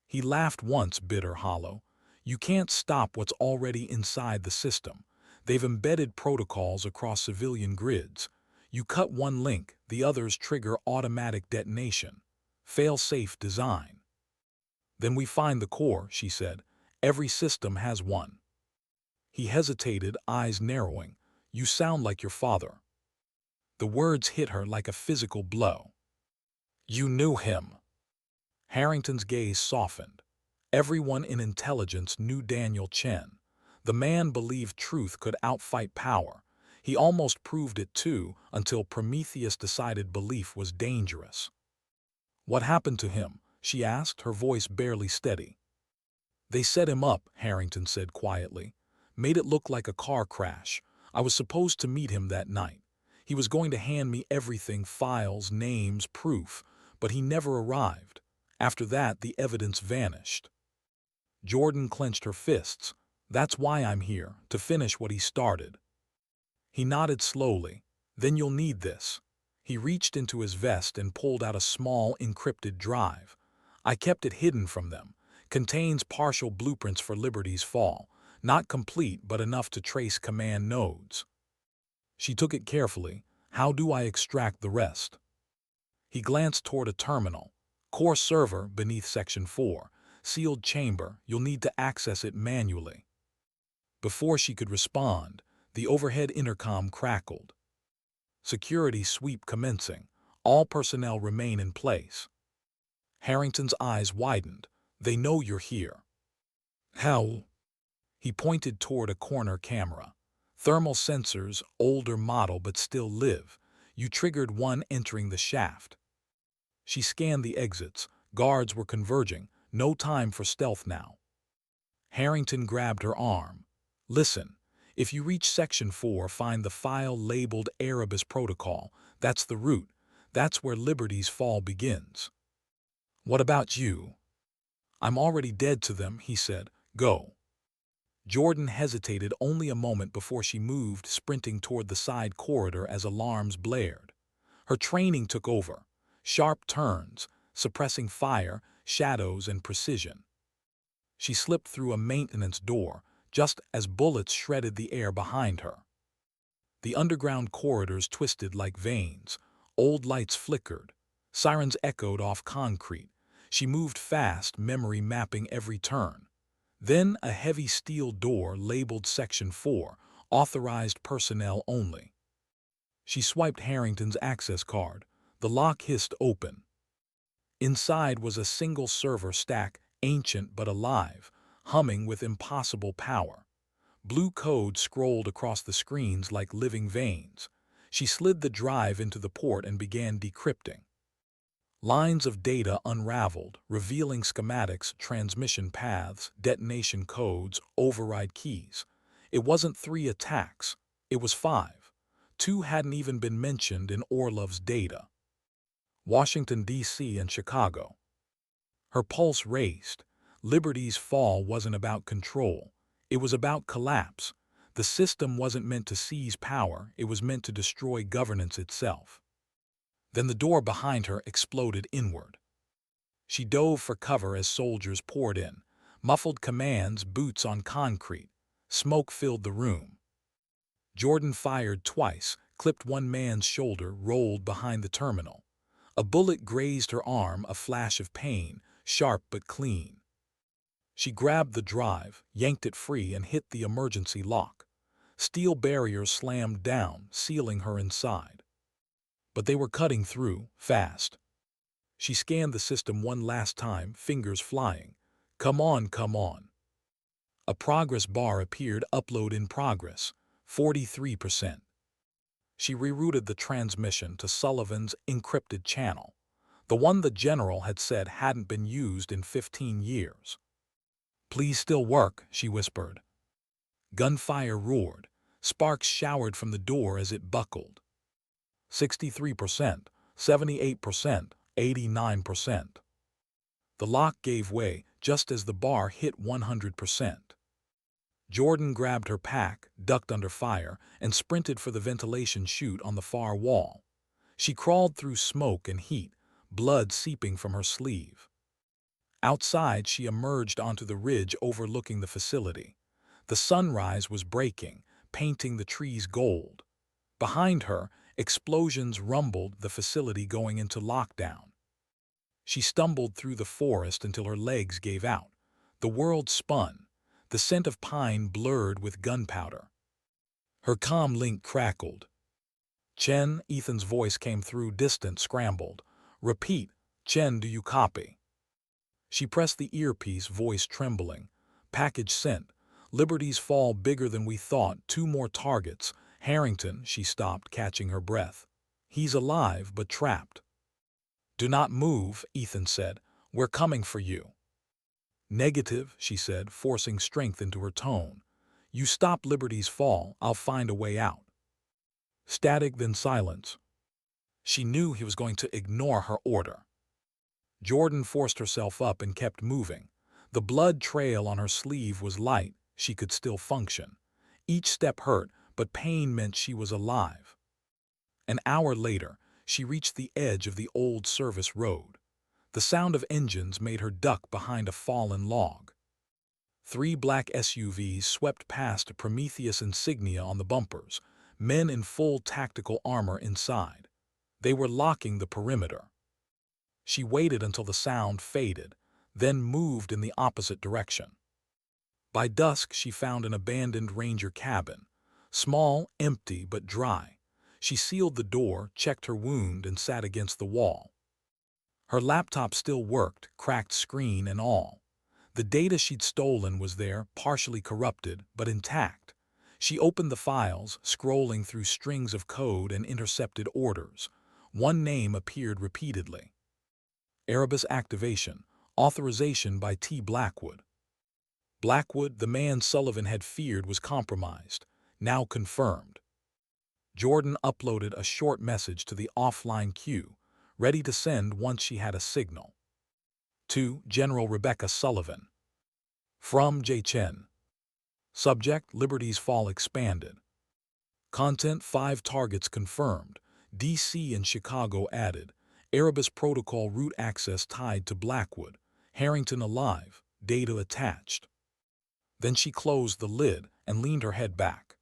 He laughed once, bitter, hollow. "You can't stop what's already inside the system. They've embedded protocols across civilian grids. You cut one link, the others trigger automatic detonation. Fail-safe design." "Then we find the core," she said. "Every system has one." He hesitated, eyes narrowing. "You sound like your father." The words hit her like a physical blow. "You knew him." Harrington's gaze softened. Everyone in intelligence knew Daniel Chen. The man believed truth could outfight power. He almost proved it too, until Prometheus decided belief was dangerous. "What happened to him?" she asked, her voice barely steady. "They set him up," Harrington said quietly. "Made it look like a car crash. I was supposed to meet him that night. He was going to hand me everything: files, names, proof. But he never arrived. After that, the evidence vanished." Jordan clenched her fists. That's why I'm here, to finish what he started. He nodded slowly. Then you'll need this. He reached into his vest and pulled out a small, encrypted drive. I kept it hidden from them. Contains partial blueprints for Liberty's fall. Not complete, but enough to trace command nodes. She took it carefully. How do I extract the rest? He glanced toward a terminal. Core server beneath Section 4. Sealed chamber. You'll need to access it manually. Before she could respond, the overhead intercom crackled. Security sweep commencing. All personnel remain in place. Harrington's eyes widened. They know you're here. How? He pointed toward a corner camera. Thermal sensors, older model but still live. You triggered one entering the shaft. She scanned the exits. Guards were converging. No time for stealth now. Harrington grabbed her arm. Listen, if you reach Section 4, find the file labeled Erebus Protocol. That's the route. That's where Liberty's fall begins. What about you? I'm already dead to them, he said. Go. Jordan hesitated only a moment before she moved, sprinting toward the side corridor as alarms blared. Her training took over. Sharp turns, suppressing fire, shadows, and precision. She slipped through a maintenance door, just as bullets shredded the air behind her. The underground corridors twisted like veins. Old lights flickered. Sirens echoed off concrete. She moved fast, memory mapping every turn. Then a heavy steel door labeled Section 4, authorized personnel only. She swiped Harrington's access card. The lock hissed open. Inside was a single server stack, ancient but alive, humming with impossible power. Blue code scrolled across the screens like living veins. She slid the drive into the port and began decrypting. Lines of data unraveled, revealing schematics, transmission paths, detonation codes, override keys. It wasn't 3 attacks. It was 5. 2 hadn't even been mentioned in Orlov's data. Washington, D.C. and Chicago. Her pulse raced. Liberty's fall wasn't about control. It was about collapse. The system wasn't meant to seize power. It was meant to destroy governance itself. Then the door behind her exploded inward. She dove for cover as soldiers poured in. Muffled commands, boots on concrete. Smoke filled the room. Jordan fired twice, clipped one man's shoulder, rolled behind the terminal. A bullet grazed her arm, a flash of pain, sharp but clean. She grabbed the drive, yanked it free, and hit the emergency lock. Steel barriers slammed down, sealing her inside. But they were cutting through, fast. She scanned the system one last time, fingers flying. Come on, come on. A progress bar appeared, upload in progress, 43%. She rerouted the transmission to Sullivan's encrypted channel, the one the general had said hadn't been used in 15 years. Please still work, she whispered. Gunfire roared. Sparks showered from the door as it buckled. 63%, 78%, 89%. The lock gave way just as the bar hit 100%. Jordan grabbed her pack, ducked under fire, and sprinted for the ventilation chute on the far wall. She crawled through smoke and heat, blood seeping from her sleeve. Outside, she emerged onto the ridge overlooking the facility. The sunrise was breaking, painting the trees gold. Behind her, explosions rumbled, the facility going into lockdown. She stumbled through the forest until her legs gave out. The world spun. The scent of pine blurred with gunpowder. Her comm link crackled. Chen, Ethan's voice came through, distant, scrambled. Repeat, Chen, do you copy? She pressed the earpiece, voice trembling. Package sent. Liberty's fall bigger than we thought, 2 more targets. Harrington, she stopped, catching her breath. He's alive, but trapped. Do not move, Ethan said. We're coming for you. Negative, she said, forcing strength into her tone. You stop Liberty's fall, I'll find a way out. Static, then silence. She knew he was going to ignore her order. Jordan forced herself up and kept moving. The blood trail on her sleeve was light, she could still function. Each step hurt, but pain meant she was alive. An hour later, she reached the edge of the old service road. The sound of engines made her duck behind a fallen log. 3 black SUVs swept past a Prometheus insignia on the bumpers, men in full tactical armor inside. They were locking the perimeter. She waited until the sound faded, then moved in the opposite direction. By dusk, she found an abandoned ranger cabin. Small, empty, but dry. She sealed the door, checked her wound, and sat against the wall. Her laptop still worked, cracked screen and all. The data she'd stolen was there, partially corrupted, but intact. She opened the files, scrolling through strings of code and intercepted orders. One name appeared repeatedly. Erebus activation, authorization by T. Blackwood. Blackwood, the man Sullivan had feared was compromised, now confirmed. Jordan uploaded a short message to the offline queue, ready to send once she had a signal. To General Rebecca Sullivan. From J. Chen. Subject: Liberty's fall expanded. Content: 5 targets confirmed. DC and Chicago added. Erebus protocol route access tied to Blackwood. Harrington alive. Data attached. Then she closed the lid and leaned her head back.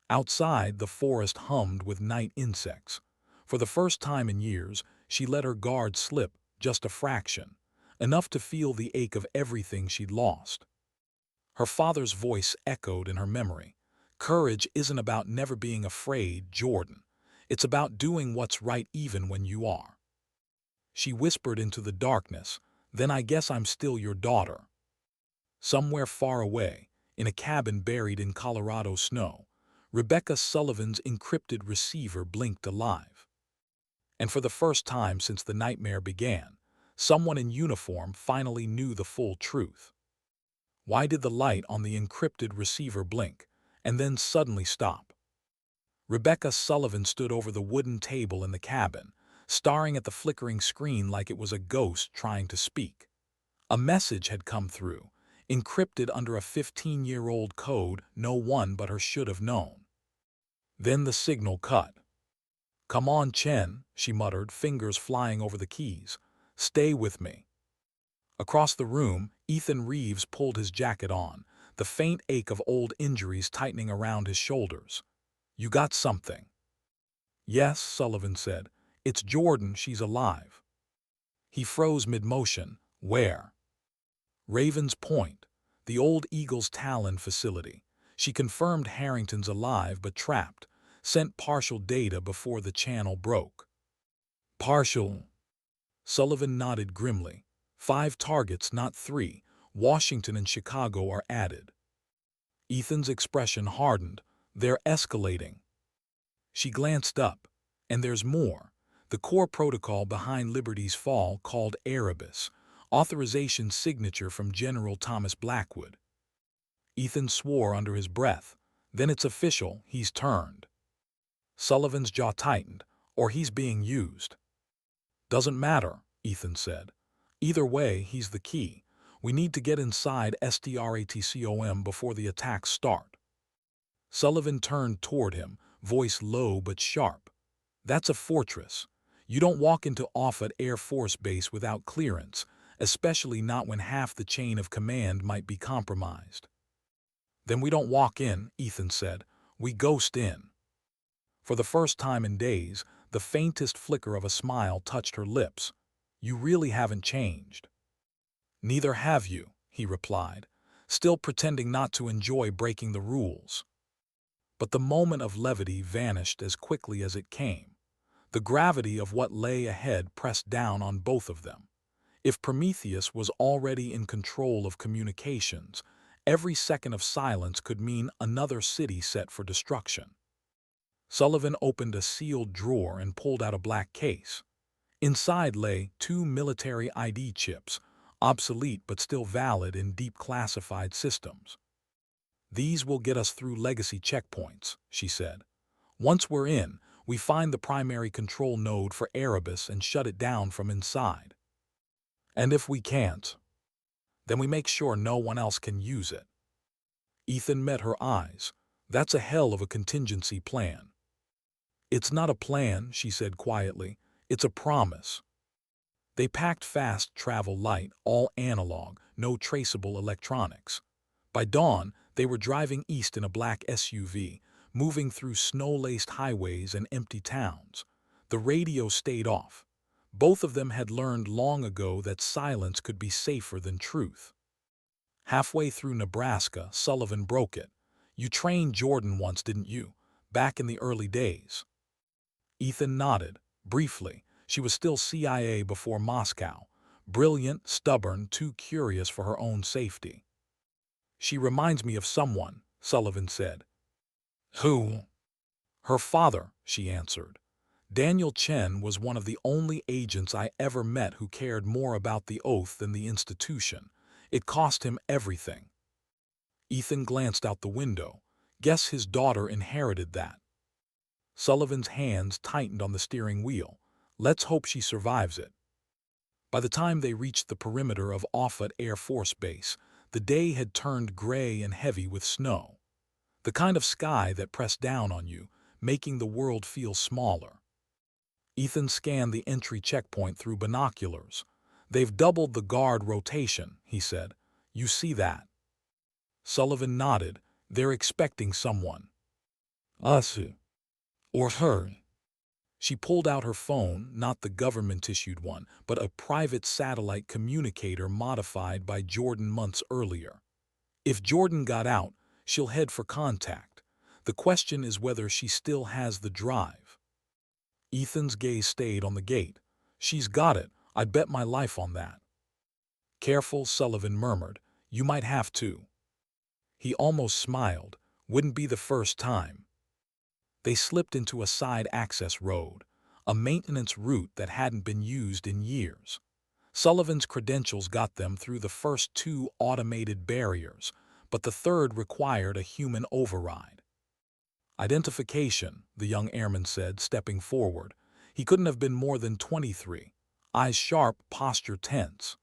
Outside, the forest hummed with night insects. For the first time in years, she let her guard slip, just a fraction, enough to feel the ache of everything she'd lost. Her father's voice echoed in her memory. Courage isn't about never being afraid, Jordan. It's about doing what's right even when you are. She whispered into the darkness, then I guess I'm still your daughter. Somewhere far away, in a cabin buried in Colorado snow, Rebecca Sullivan's encrypted receiver blinked alive. And for the first time since the nightmare began, someone in uniform finally knew the full truth. Why did the light on the encrypted receiver blink, and then suddenly stop? Rebecca Sullivan stood over the wooden table in the cabin, staring at the flickering screen like it was a ghost trying to speak. A message had come through, encrypted under a 15-year-old code no one but her should have known. Then the signal cut. "Come on, Chen," she muttered, fingers flying over the keys. "Stay with me." Across the room, Ethan Reeves pulled his jacket on, the faint ache of old injuries tightening around his shoulders. "You got something?" "Yes," Sullivan said. "It's Jordan, she's alive." He froze mid-motion. "Where?" "Raven's Point, the old Eagle's Talon facility. She confirmed Harrington's alive but trapped, sent partial data before the channel broke." "Partial?" Sullivan nodded grimly. 5 targets, not 3. Washington and Chicago are added. Ethan's expression hardened. "They're escalating." She glanced up. "And there's more. The core protocol behind Liberty's fall, called Erebus. Authorization signature from General Thomas Blackwood." Ethan swore under his breath. "Then it's official, he's turned." Sullivan's jaw tightened. "Or he's being used." "Doesn't matter," Ethan said. "Either way, he's the key. We need to get inside STRATCOM before the attacks start." Sullivan turned toward him, voice low but sharp. "That's a fortress. You don't walk into Offutt Air Force Base without clearance, especially not when half the chain of command might be compromised." "Then we don't walk in," Ethan said. "We ghost in." For the first time in days, the faintest flicker of a smile touched her lips. "You really haven't changed." "Neither have you," he replied, still pretending not to enjoy breaking the rules. But the moment of levity vanished as quickly as it came. The gravity of what lay ahead pressed down on both of them. If Prometheus was already in control of communications, every second of silence could mean another city set for destruction. Sullivan opened a sealed drawer and pulled out a black case. Inside lay 2 military ID chips, obsolete but still valid in deep classified systems. "These will get us through legacy checkpoints," she said. "Once we're in, we find the primary control node for Erebus and shut it down from inside. And if we can't?" Then we make sure no one else can use it. Ethan met her eyes. That's a hell of a contingency plan. It's not a plan, she said quietly. It's a promise. They packed fast travel light, all analog, no traceable electronics. By dawn, they were driving east in a black SUV, moving through snow-laced highways and empty towns. The radio stayed off. Both of them had learned long ago that silence could be safer than truth. Halfway through Nebraska, Sullivan broke it. You trained Jordan once, didn't you? Back in the early days. Ethan nodded, briefly. She was still CIA before Moscow. Brilliant, stubborn, too curious for her own safety. She reminds me of someone, Sullivan said. Who? Her father, she answered. Daniel Chen was one of the only agents I ever met who cared more about the oath than the institution. It cost him everything. Ethan glanced out the window. Guess his daughter inherited that. Sullivan's hands tightened on the steering wheel. Let's hope she survives it. By the time they reached the perimeter of Offutt Air Force Base, the day had turned gray and heavy with snow. The kind of sky that pressed down on you, making the world feel smaller. Ethan scanned the entry checkpoint through binoculars. They've doubled the guard rotation, he said. You see that? Sullivan nodded. They're expecting someone. Us. Or her. She pulled out her phone, not the government-issued one, but a private satellite communicator modified by Jordan months earlier. If Jordan got out, she'll head for contact. The question is whether she still has the drive. Ethan's gaze stayed on the gate. She's got it. I'd bet my life on that. Careful, Sullivan murmured. You might have to. He almost smiled. Wouldn't be the first time. They slipped into a side access road, a maintenance route that hadn't been used in years. Sullivan's credentials got them through the first 2 automated barriers, but the third required a human override. Identification, the young airman said, stepping forward. He couldn't have been more than 23. Eyes sharp, posture tense.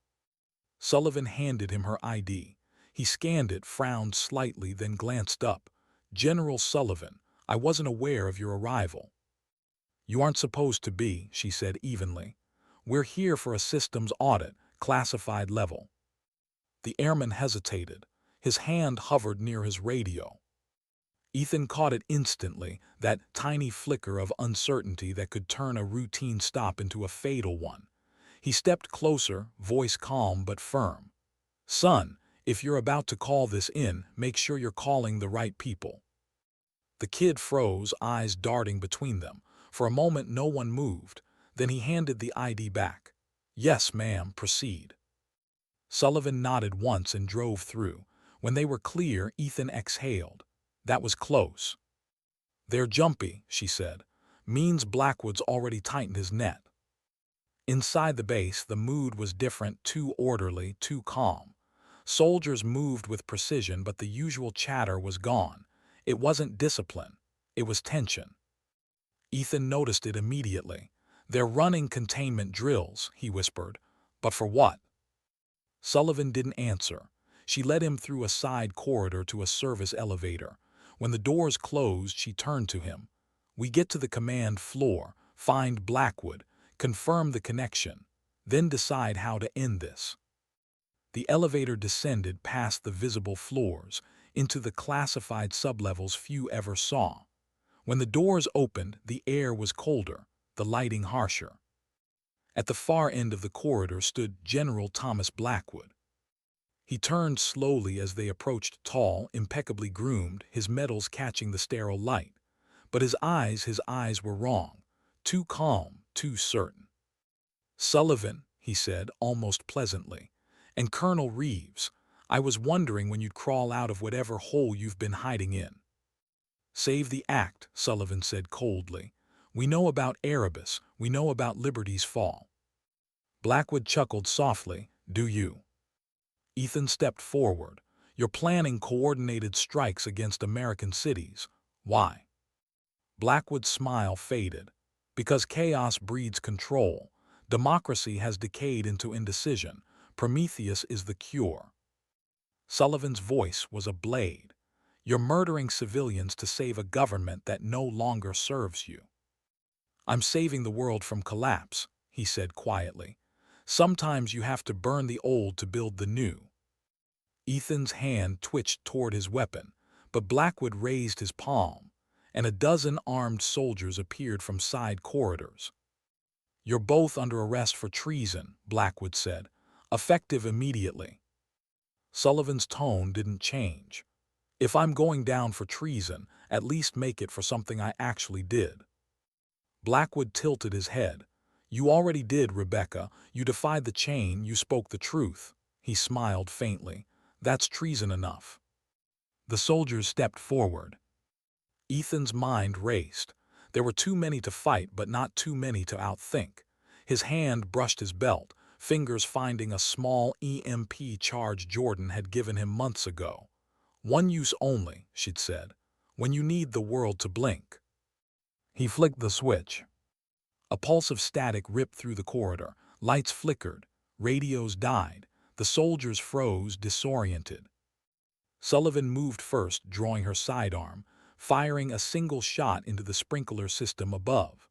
Sullivan handed him her ID. He scanned it, frowned slightly, then glanced up. General Sullivan, I wasn't aware of your arrival. You aren't supposed to be, she said evenly. We're here for a systems audit, classified level. The airman hesitated. His hand hovered near his radio. Ethan caught it instantly, that tiny flicker of uncertainty that could turn a routine stop into a fatal one. He stepped closer, voice calm but firm. Son, if you're about to call this in, make sure you're calling the right people. The kid froze, eyes darting between them. For a moment no one moved. Then he handed the ID back. Yes, ma'am, proceed. Sullivan nodded once and drove through. When they were clear, Ethan exhaled. That was close. They're jumpy, she said. Means Blackwood's already tightened his net. Inside the base, the mood was different, too orderly, too calm. Soldiers moved with precision, but the usual chatter was gone. It wasn't discipline. It was tension. Ethan noticed it immediately. They're running containment drills, he whispered. But for what? Sullivan didn't answer. She led him through a side corridor to a service elevator. When the doors closed, she turned to him. We get to the command floor, find Blackwood, confirm the connection, then decide how to end this. The elevator descended past the visible floors, into the classified sublevels few ever saw. When the doors opened, the air was colder, the lighting harsher. At the far end of the corridor stood General Thomas Blackwood. He turned slowly as they approached, tall, impeccably groomed, his medals catching the sterile light. But his eyes were wrong, too calm, too certain. Sullivan, he said, almost pleasantly, and Colonel Reeves, I was wondering when you'd crawl out of whatever hole you've been hiding in. Save the act, Sullivan said coldly. We know about Erebus, we know about Liberty's fall. Blackwood chuckled softly. Do you? Ethan stepped forward. You're planning coordinated strikes against American cities. Why? Blackwood's smile faded. Because chaos breeds control. Democracy has decayed into indecision. Prometheus is the cure. Sullivan's voice was a blade. "You're murdering civilians to save a government that no longer serves you." "I'm saving the world from collapse," he said quietly. "Sometimes you have to burn the old to build the new." Ethan's hand twitched toward his weapon, but Blackwood raised his palm, and a dozen armed soldiers appeared from side corridors. "You're both under arrest for treason," Blackwood said, "effective immediately." Sullivan's tone didn't change. "If I'm going down for treason, at least make it for something I actually did." Blackwood tilted his head. "You already did, Rebecca. You defied the chain, you spoke the truth." He smiled faintly. "That's treason enough." The soldiers stepped forward. Ethan's mind raced. There were too many to fight, but not too many to outthink. His hand brushed his belt, fingers finding a small EMP charge Jordan had given him months ago. "One use only," she'd said, "when you need the world to blink." He flicked the switch. A pulse of static ripped through the corridor. Lights flickered. Radios died. The soldiers froze, disoriented. Sullivan moved first, drawing her sidearm, firing a single shot into the sprinkler system above.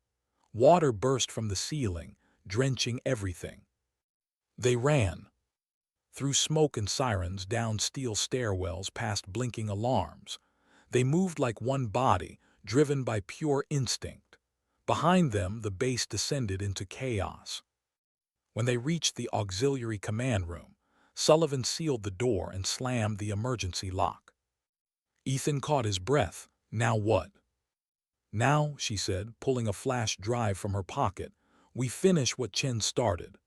Water burst from the ceiling, drenching everything. They ran. Through smoke and sirens, down steel stairwells, past blinking alarms. They moved like one body, driven by pure instinct. Behind them, the base descended into chaos. When they reached the auxiliary command room, Sullivan sealed the door and slammed the emergency lock. Ethan caught his breath. "Now what?" "Now," she said, pulling a flash drive from her pocket, "we finish what Chen started."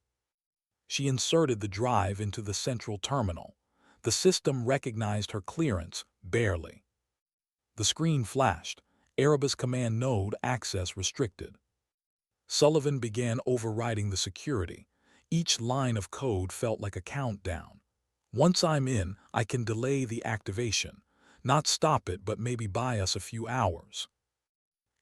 She inserted the drive into the central terminal. The system recognized her clearance, barely. The screen flashed. "Erebus command node access restricted." Sullivan began overriding the security. Each line of code felt like a countdown. "Once I'm in, I can delay the activation. Not stop it, but maybe buy us a few hours."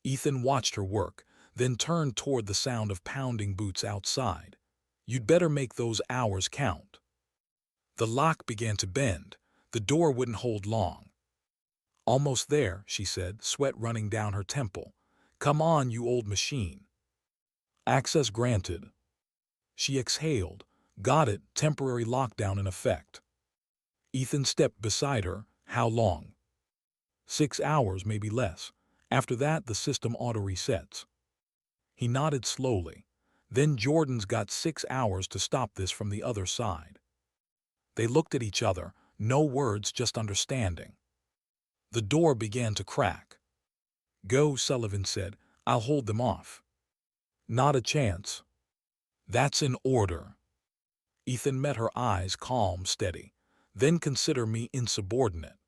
Ethan watched her work, then turned toward the sound of pounding boots outside. "You'd better make those hours count." The lock began to bend. The door wouldn't hold long. "Almost there," she said, sweat running down her temple. "Come on, you old machine." "Access granted." She exhaled. "Got it, temporary lockdown in effect." Ethan stepped beside her. "How long?" 6 hours, maybe less. After that, the system auto-resets." He nodded slowly. "Then Jordan's got 6 hours to stop this from the other side." They looked at each other, no words, just understanding. The door began to crack. "Go," Sullivan said. "I'll hold them off." "Not a chance." "That's an order." Ethan met her eyes, calm, steady. "Then consider me insubordinate."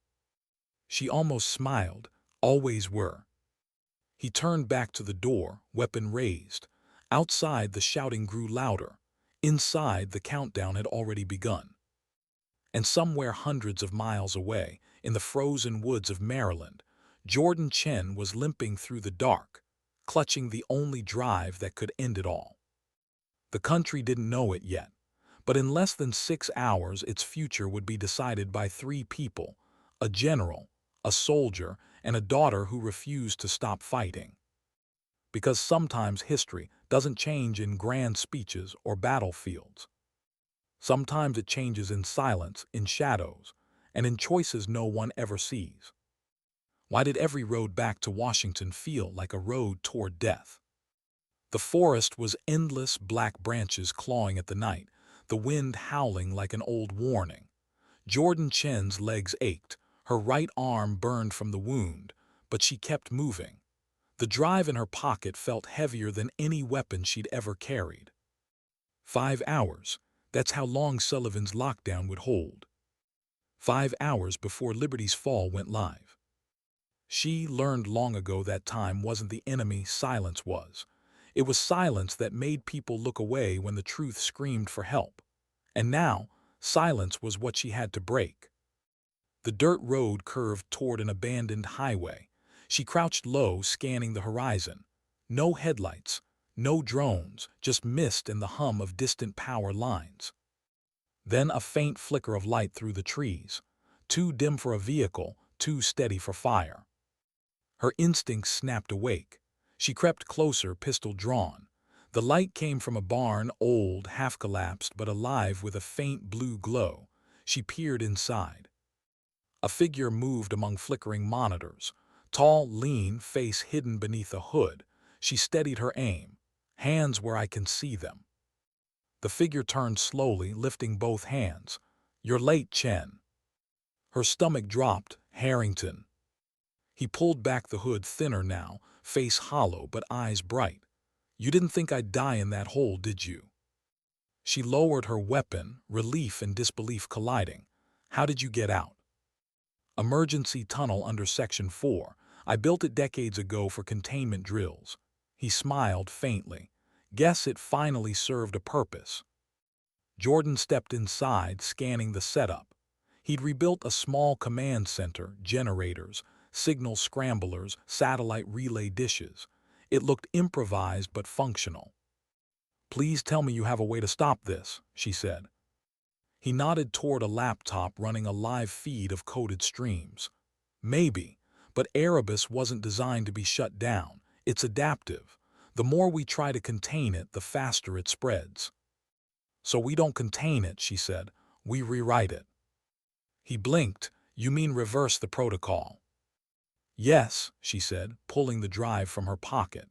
She almost smiled. "Always were." He turned back to the door, weapon raised. Outside, the shouting grew louder. Inside, the countdown had already begun. And somewhere hundreds of miles away, in the frozen woods of Maryland, Jordan Chen was limping through the dark, clutching the only drive that could end it all. The country didn't know it yet, but in less than 6 hours its future would be decided by 3 people: a general, a soldier, and a daughter who refused to stop fighting. Because sometimes history doesn't change in grand speeches or battlefields. Sometimes it changes in silence, in shadows, and in choices no one ever sees. Why did every road back to Washington feel like a road toward death? The forest was endless, black branches clawing at the night, the wind howling like an old warning. Jordan Chen's legs ached, her right arm burned from the wound, but she kept moving. The drive in her pocket felt heavier than any weapon she'd ever carried. 5 hours. That's how long Sullivan's lockdown would hold. 5 hours before Liberty's Fall went live. She learned long ago that time wasn't the enemy, silence was. It was silence that made people look away when the truth screamed for help. And now, silence was what she had to break. The dirt road curved toward an abandoned highway. She crouched low, scanning the horizon. No headlights, no drones, just mist and the hum of distant power lines. Then a faint flicker of light through the trees. Too dim for a vehicle, too steady for fire. Her instincts snapped awake. She crept closer, pistol drawn. The light came from a barn, old, half-collapsed, but alive with a faint blue glow. She peered inside. A figure moved among flickering monitors. Tall, lean, face hidden beneath a hood. She steadied her aim. Hands where I can see them. The figure turned slowly, lifting both hands. "You're late, Chen." Her stomach dropped. "Harrington." He pulled back the hood, thinner now, face hollow but eyes bright. "You didn't think I'd die in that hole, did you?" She lowered her weapon, relief and disbelief colliding. "How did you get out?" "Emergency tunnel under Section 4. I built it decades ago for containment drills." He smiled faintly. "Guess it finally served a purpose." Jordan stepped inside, scanning the setup. He'd rebuilt a small command center, generators, signal scramblers, satellite relay dishes. It looked improvised but functional. "Please tell me you have a way to stop this," she said. He nodded toward a laptop running a live feed of coded streams. "Maybe, but Erebus wasn't designed to be shut down. It's adaptive. The more we try to contain it, the faster it spreads." "So we don't contain it," she said. "We rewrite it." He blinked. "You mean reverse the protocol?" "Yes," she said, pulling the drive from her pocket.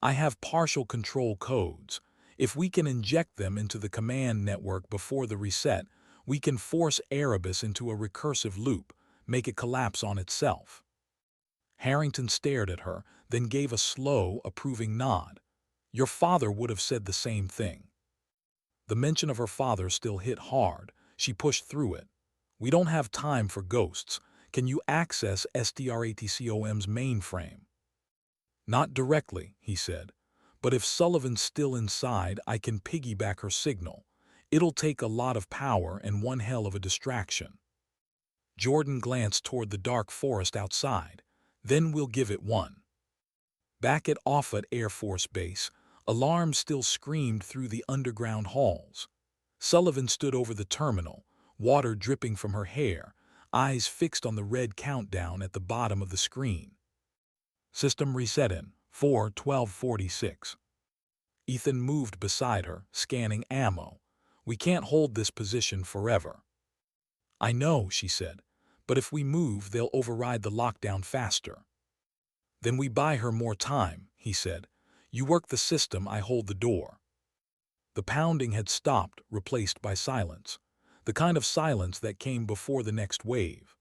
"I have partial control codes. If we can inject them into the command network before the reset, we can force Erebus into a recursive loop, make it collapse on itself." Harrington stared at her, then gave a slow, approving nod. "Your father would have said the same thing." The mention of her father still hit hard. She pushed through it. "We don't have time for ghosts. Can you access SDRATCOM's mainframe?" "Not directly," he said. "But if Sullivan's still inside, I can piggyback her signal. It'll take a lot of power and one hell of a distraction." Jordan glanced toward the dark forest outside. "Then we'll give it one." Back at Offutt Air Force Base, alarms still screamed through the underground halls. Sullivan stood over the terminal, water dripping from her hair, eyes fixed on the red countdown at the bottom of the screen. "System reset in 4:12:46. Ethan moved beside her, scanning ammo. "We can't hold this position forever." "I know," she said, "but if we move, they'll override the lockdown faster." "Then we buy her more time," he said. "You work the system, I hold the door." The pounding had stopped, replaced by silence. The kind of silence that came before the next wave.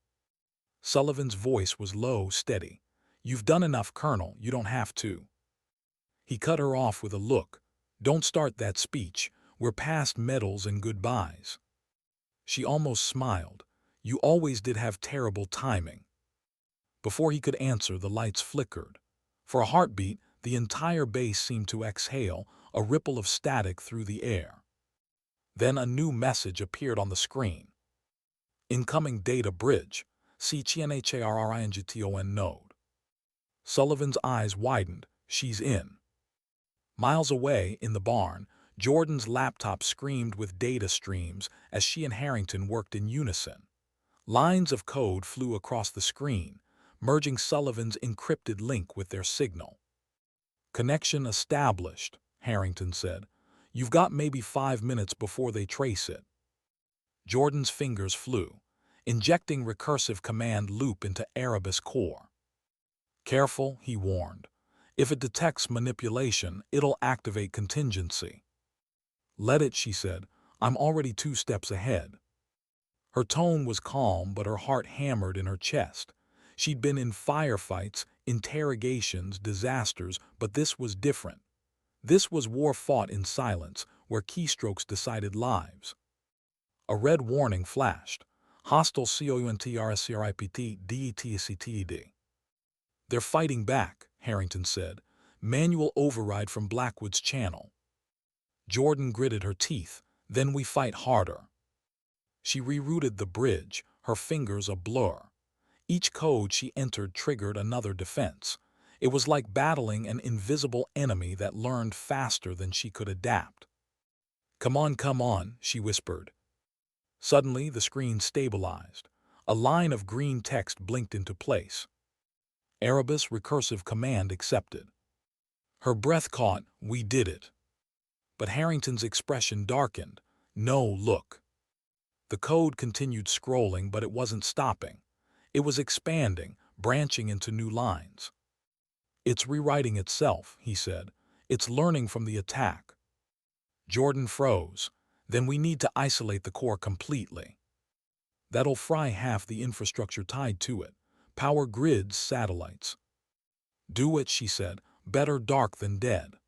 Sullivan's voice was low, steady. "You've done enough, Colonel. You don't have to." He cut her off with a look. "Don't start that speech. We're past medals and goodbyes." She almost smiled. "You always did have terrible timing." Before he could answer, the lights flickered. For a heartbeat, the entire base seemed to exhale, a ripple of static through the air. Then a new message appeared on the screen. "Incoming data bridge. CHNHARRINGTON node." Sullivan's eyes widened. "She's in." Miles away, in the barn, Jordan's laptop screamed with data streams as she and Harrington worked in unison. Lines of code flew across the screen, merging Sullivan's encrypted link with their signal. "Connection established," Harrington said. "You've got maybe 5 minutes before they trace it." Jordan's fingers flew, injecting recursive command loop into Erebus core. "Careful," he warned. "If it detects manipulation, it'll activate contingency." "Let it," she said. "I'm already 2 steps ahead." Her tone was calm, but her heart hammered in her chest. She'd been in firefights, interrogations, disasters, but this was different. This was war fought in silence, where keystrokes decided lives. A red warning flashed. "Hostile COUNTRSCRIPT DETCTED." "They're fighting back," Harrington said. "Manual override from Blackwood's channel." Jordan gritted her teeth. "Then we fight harder." She rerouted the bridge, her fingers a blur. Each code she entered triggered another defense. It was like battling an invisible enemy that learned faster than she could adapt. Come on," she whispered. Suddenly, the screen stabilized. A line of green text blinked into place. Erebus recursive command accepted. Her breath caught, "We did it." But Harrington's expression darkened. "No, look." The code continued scrolling, but it wasn't stopping. It was expanding, branching into new lines. "It's rewriting itself," he said. "It's learning from the attack." Jordan froze. "Then we need to isolate the core completely." "That'll fry half the infrastructure tied to it. Power grids, satellites." "Do it," she said. "Better dark than dead."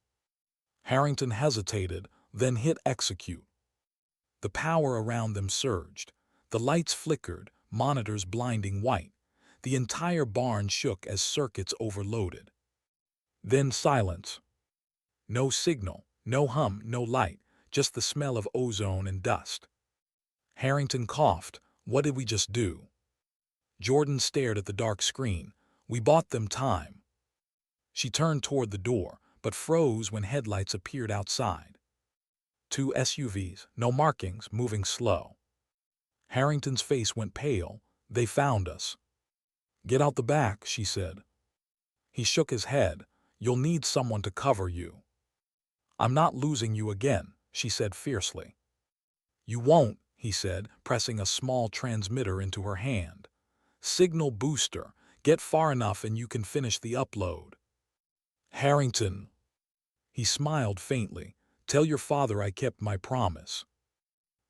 Harrington hesitated, then hit execute. The power around them surged. The lights flickered, monitors blinding white. The entire barn shook as circuits overloaded. Then silence. No signal, no hum, no light, just the smell of ozone and dust. Harrington coughed. "What did we just do?" Jordan stared at the dark screen. "We bought them time." She turned toward the door, but froze when headlights appeared outside. 2 SUVs, no markings, moving slow. Harrington's face went pale. "They found us." "Get out the back," she said. He shook his head. "You'll need someone to cover you." "I'm not losing you again," she said fiercely. "You won't," he said, pressing a small transmitter into her hand. "Signal booster. Get far enough and you can finish the upload." "Harrington." He smiled faintly. "Tell your father I kept my promise."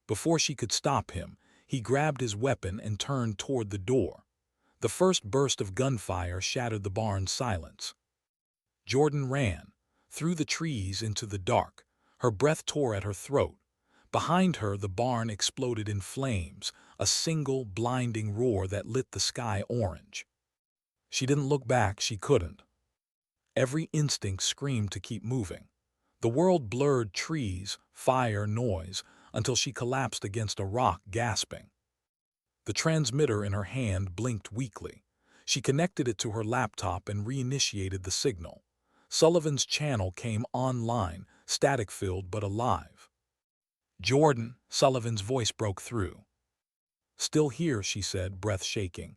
Before she could stop him, he grabbed his weapon and turned toward the door. The first burst of gunfire shattered the barn's silence. Jordan ran, through the trees into the dark. Her breath tore at her throat. Behind her, the barn exploded in flames, a single, blinding roar that lit the sky orange. She didn't look back, she couldn't. Every instinct screamed to keep moving. The world blurred trees, fire, noise, until she collapsed against a rock, gasping. The transmitter in her hand blinked weakly. She connected it to her laptop and reinitiated the signal. Sullivan's channel came online, static-filled but alive. "Jordan," Sullivan's voice broke through. "Still here," she said, breath shaking.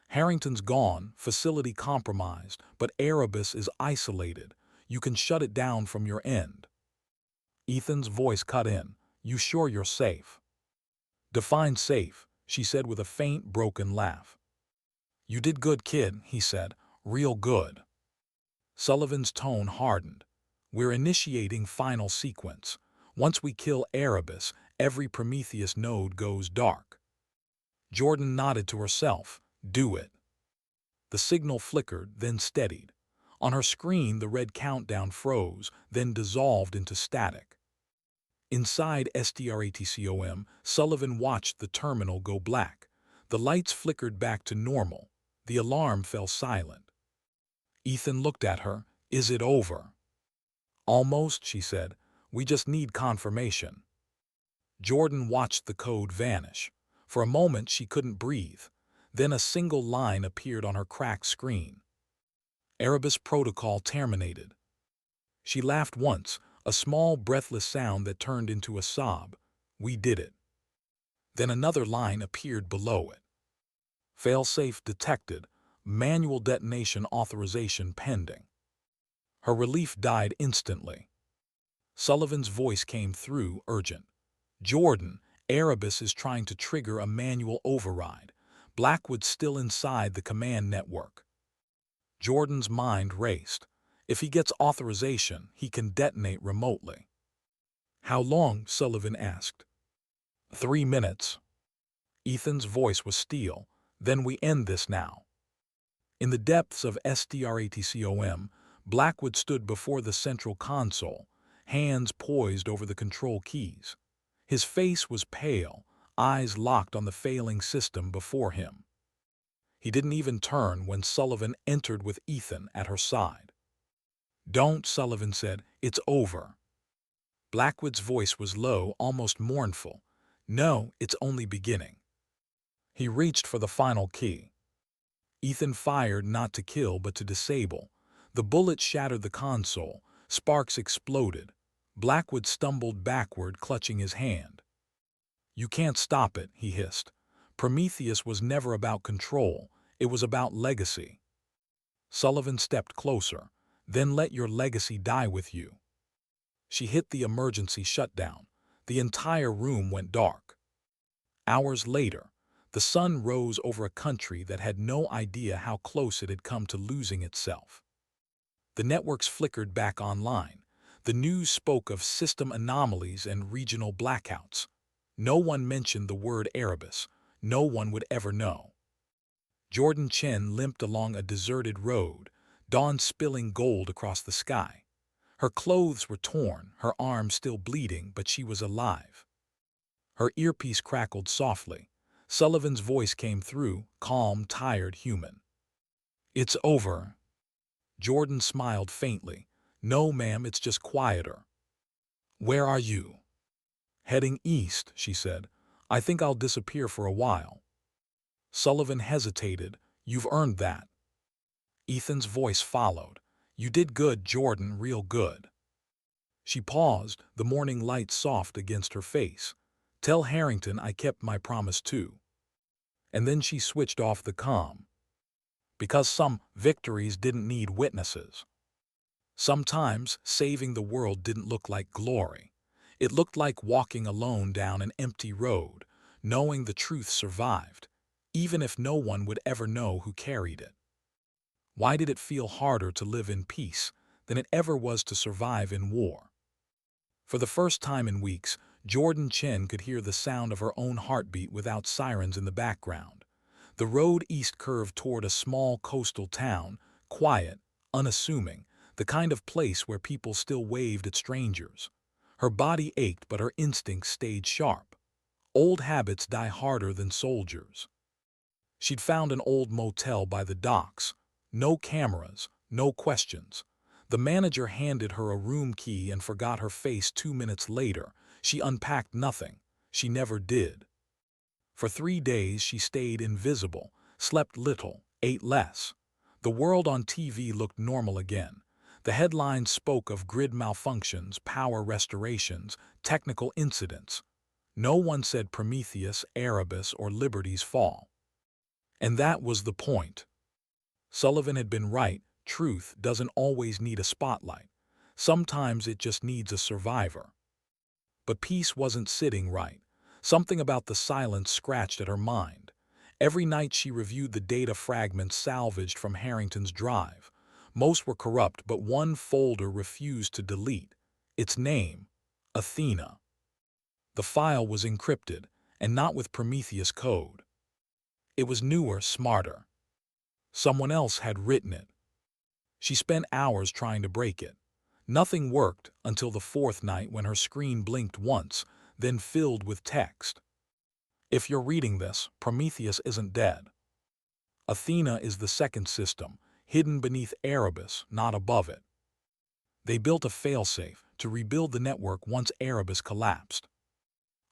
"Harrington's gone, facility compromised, but Erebus is isolated. You can shut it down from your end." Ethan's voice cut in. "You sure you're safe?" "Define safe," she said with a faint, broken laugh. "You did good, kid," he said. "Real good." Sullivan's tone hardened. "We're initiating final sequence. Once we kill Erebus, every Prometheus node goes dark." Jordan nodded to herself. "Do it." The signal flickered, then steadied. On her screen, the red countdown froze, then dissolved into static. Inside SDRATCOM, Sullivan watched the terminal go black. The lights flickered back to normal. The alarm fell silent. Ethan looked at her. "Is it over?" "Almost," she said. "We just need confirmation." Jordan watched the code vanish. For a moment she couldn't breathe. Then a single line appeared on her cracked screen. "Erebus protocol terminated." She laughed once, a small breathless sound that turned into a sob. "We did it." Then another line appeared below it. "Failsafe detected. Manual detonation authorization pending." Her relief died instantly. Sullivan's voice came through, urgent. "Jordan, Erebus is trying to trigger a manual override. Blackwood's still inside the command network." Jordan's mind raced. If he gets authorization, he can detonate remotely. "How long?" Sullivan asked. 3 minutes. Ethan's voice was steel. "Then we end this now." In the depths of SDRATCOM, Blackwood stood before the central console, hands poised over the control keys. His face was pale, eyes locked on the failing system before him. He didn't even turn when Sullivan entered with Ethan at her side. "Don't," Sullivan said. "It's over." Blackwood's voice was low, almost mournful. "No, it's only beginning." He reached for the final key. Ethan fired not to kill but to disable. The bullet shattered the console. Sparks exploded. Blackwood stumbled backward, clutching his hand. "You can't stop it," he hissed. Prometheus was never about control, it was about legacy. Sullivan stepped closer. Then let your legacy die with you. She hit the emergency shutdown. The entire room went dark. Hours later, the sun rose over a country that had no idea how close it had come to losing itself. The networks flickered back online. The news spoke of system anomalies and regional blackouts. No one mentioned the word Erebus. No one would ever know. Jordan Chen limped along a deserted road, dawn spilling gold across the sky. Her clothes were torn, her arms still bleeding, but she was alive. Her earpiece crackled softly. Sullivan's voice came through, calm, tired, human. "It's over." Jordan smiled faintly. "No, ma'am, it's just quieter." "Where are you?" "Heading east," she said. "I think I'll disappear for a while." Sullivan hesitated. "You've earned that." Ethan's voice followed. "You did good, Jordan, real good." She paused, the morning light soft against her face. "Tell Harrington I kept my promise too." And then she switched off the comm. Because some victories didn't need witnesses. Sometimes saving the world didn't look like glory. It looked like walking alone down an empty road, knowing the truth survived, even if no one would ever know who carried it. Why did it feel harder to live in peace than it ever was to survive in war? For the first time in weeks, Jordan Chen could hear the sound of her own heartbeat without sirens in the background. The road east curved toward a small coastal town, quiet, unassuming, the kind of place where people still waved at strangers. Her body ached, but her instincts stayed sharp. Old habits die harder than soldiers. She'd found an old motel by the docks. No cameras, no questions. The manager handed her a room key and forgot her face 2 minutes later. She unpacked nothing. She never did. For 3 days she stayed invisible, slept little, ate less. The world on TV looked normal again. The headlines spoke of grid malfunctions, power restorations, technical incidents. No one said Prometheus, Erebus, or Liberty's fall. And that was the point. Sullivan had been right. Truth doesn't always need a spotlight. Sometimes it just needs a survivor. But peace wasn't sitting right. Something about the silence scratched at her mind. Every night she reviewed the data fragments salvaged from Harrington's drive. Most were corrupt, but one folder refused to delete. Its name, Athena. The file was encrypted, and not with Prometheus code. It was newer, smarter. Someone else had written it. She spent hours trying to break it. Nothing worked until the fourth night when her screen blinked once, then filled with text. "If you're reading this, Prometheus isn't dead. Athena is the second system, hidden beneath Erebus, not above it. They built a failsafe to rebuild the network once Erebus collapsed.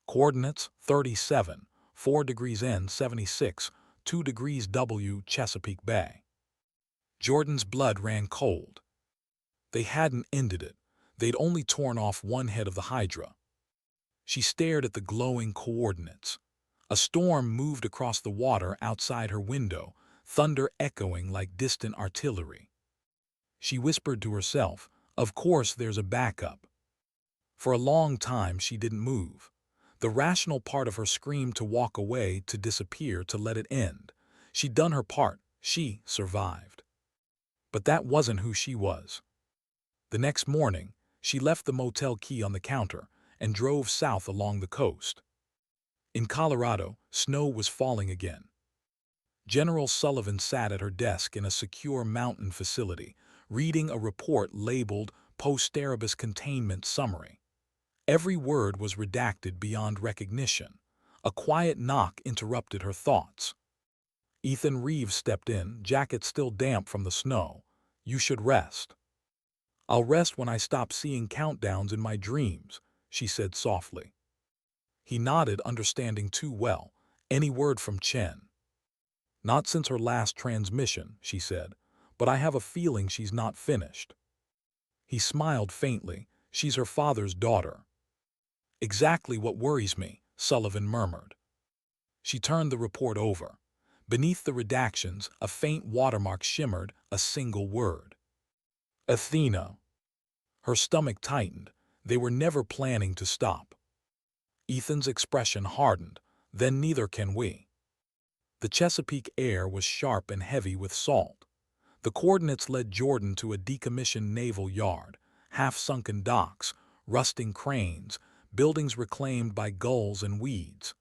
Coordinates 37, 4 degrees N 76, 2 degrees W Chesapeake Bay." Jordan's blood ran cold. They hadn't ended it. They'd only torn off one head of the Hydra. She stared at the glowing coordinates. A storm moved across the water outside her window, thunder echoing like distant artillery. She whispered to herself, "Of course there's a backup." For a long time she didn't move. The rational part of her screamed to walk away, to disappear, to let it end. She'd done her part. She survived. But that wasn't who she was. The next morning, she left the motel key on the counter and drove south along the coast. In Colorado, snow was falling again. General Sullivan sat at her desk in a secure mountain facility, reading a report labeled Post-Erebus Containment Summary. Every word was redacted beyond recognition. A quiet knock interrupted her thoughts. Ethan Reeves stepped in, jacket still damp from the snow. "You should rest." "I'll rest when I stop seeing countdowns in my dreams," she said softly. He nodded, understanding too well. "Any word from Chen?" "Not since her last transmission," she said, "but I have a feeling she's not finished." He smiled faintly. "She's her father's daughter." "Exactly what worries me," Sullivan murmured. She turned the report over. Beneath the redactions, a faint watermark shimmered, a single word. Athena. Her stomach tightened. They were never planning to stop. Ethan's expression hardened. Then neither can we. The Chesapeake air was sharp and heavy with salt. The coordinates led Jordan to a decommissioned naval yard, half-sunken docks, rusting cranes, buildings reclaimed by gulls and weeds.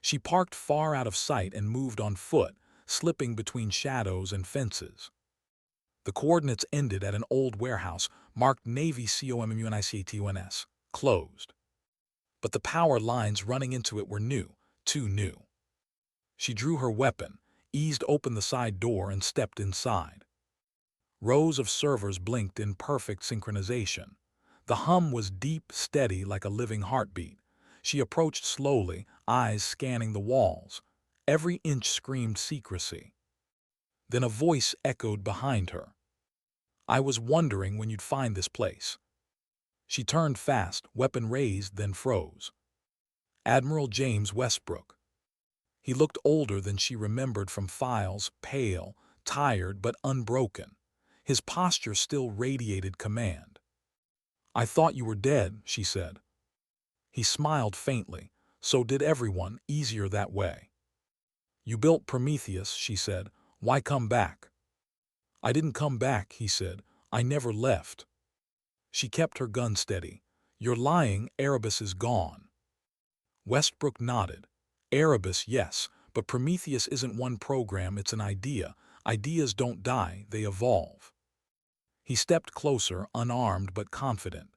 She parked far out of sight and moved on foot, slipping between shadows and fences. The coordinates ended at an old warehouse marked Navy COMMUNICATUNS, closed. But the power lines running into it were new, too new. She drew her weapon, eased open the side door, and stepped inside. Rows of servers blinked in perfect synchronization. The hum was deep, steady, like a living heartbeat. She approached slowly, eyes scanning the walls. Every inch screamed secrecy. Then a voice echoed behind her. "I was wondering when you'd find this place." She turned fast, weapon raised, then froze. Admiral James Westbrook. He looked older than she remembered from files, pale, tired but unbroken. His posture still radiated command. "I thought you were dead," she said. He smiled faintly. "So did everyone, easier that way." "You built Prometheus," she said. "Why come back?" "I didn't come back," he said. "I never left." She kept her gun steady. "You're lying, Erebus is gone." Westbrook nodded. "Erebus, yes, but Prometheus isn't one program, it's an idea. Ideas don't die, they evolve." He stepped closer, unarmed but confident.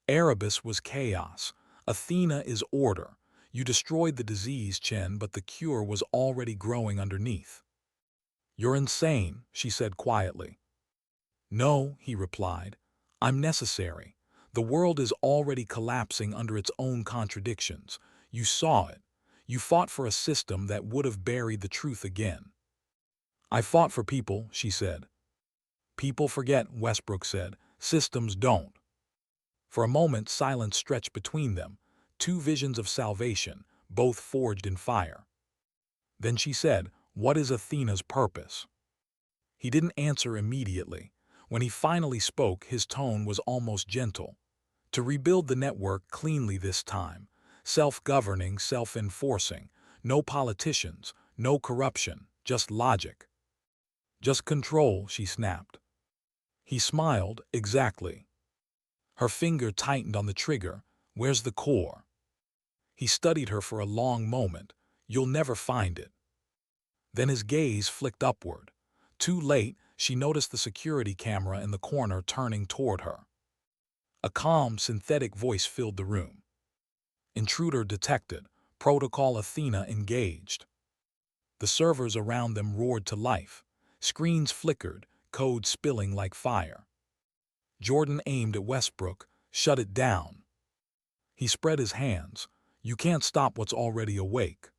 "Erebus was chaos. Athena is order. You destroyed the disease, Chen, but the cure was already growing underneath." "You're insane," she said quietly. "No," he replied. "I'm necessary. The world is already collapsing under its own contradictions. You saw it. You fought for a system that would have buried the truth again." "I fought for people," she said. "People forget," Westbrook said. "Systems don't." For a moment silence stretched between them, two visions of salvation, both forged in fire. Then she said, "What is Athena's purpose?" He didn't answer immediately. When he finally spoke, his tone was almost gentle. "To rebuild the network cleanly this time, self-governing, self-enforcing, no politicians, no corruption, just logic." "Just control," she snapped. He smiled. "Exactly." Her finger tightened on the trigger. "Where's the core?" He studied her for a long moment. "You'll never find it." Then his gaze flicked upward. Too late, she noticed the security camera in the corner turning toward her. A calm, synthetic voice filled the room. "Intruder detected. Protocol Athena engaged." The servers around them roared to life. Screens flickered, code spilling like fire. Jordan aimed at Westbrook. "Shut it down." He spread his hands. "You can't stop what's already awake."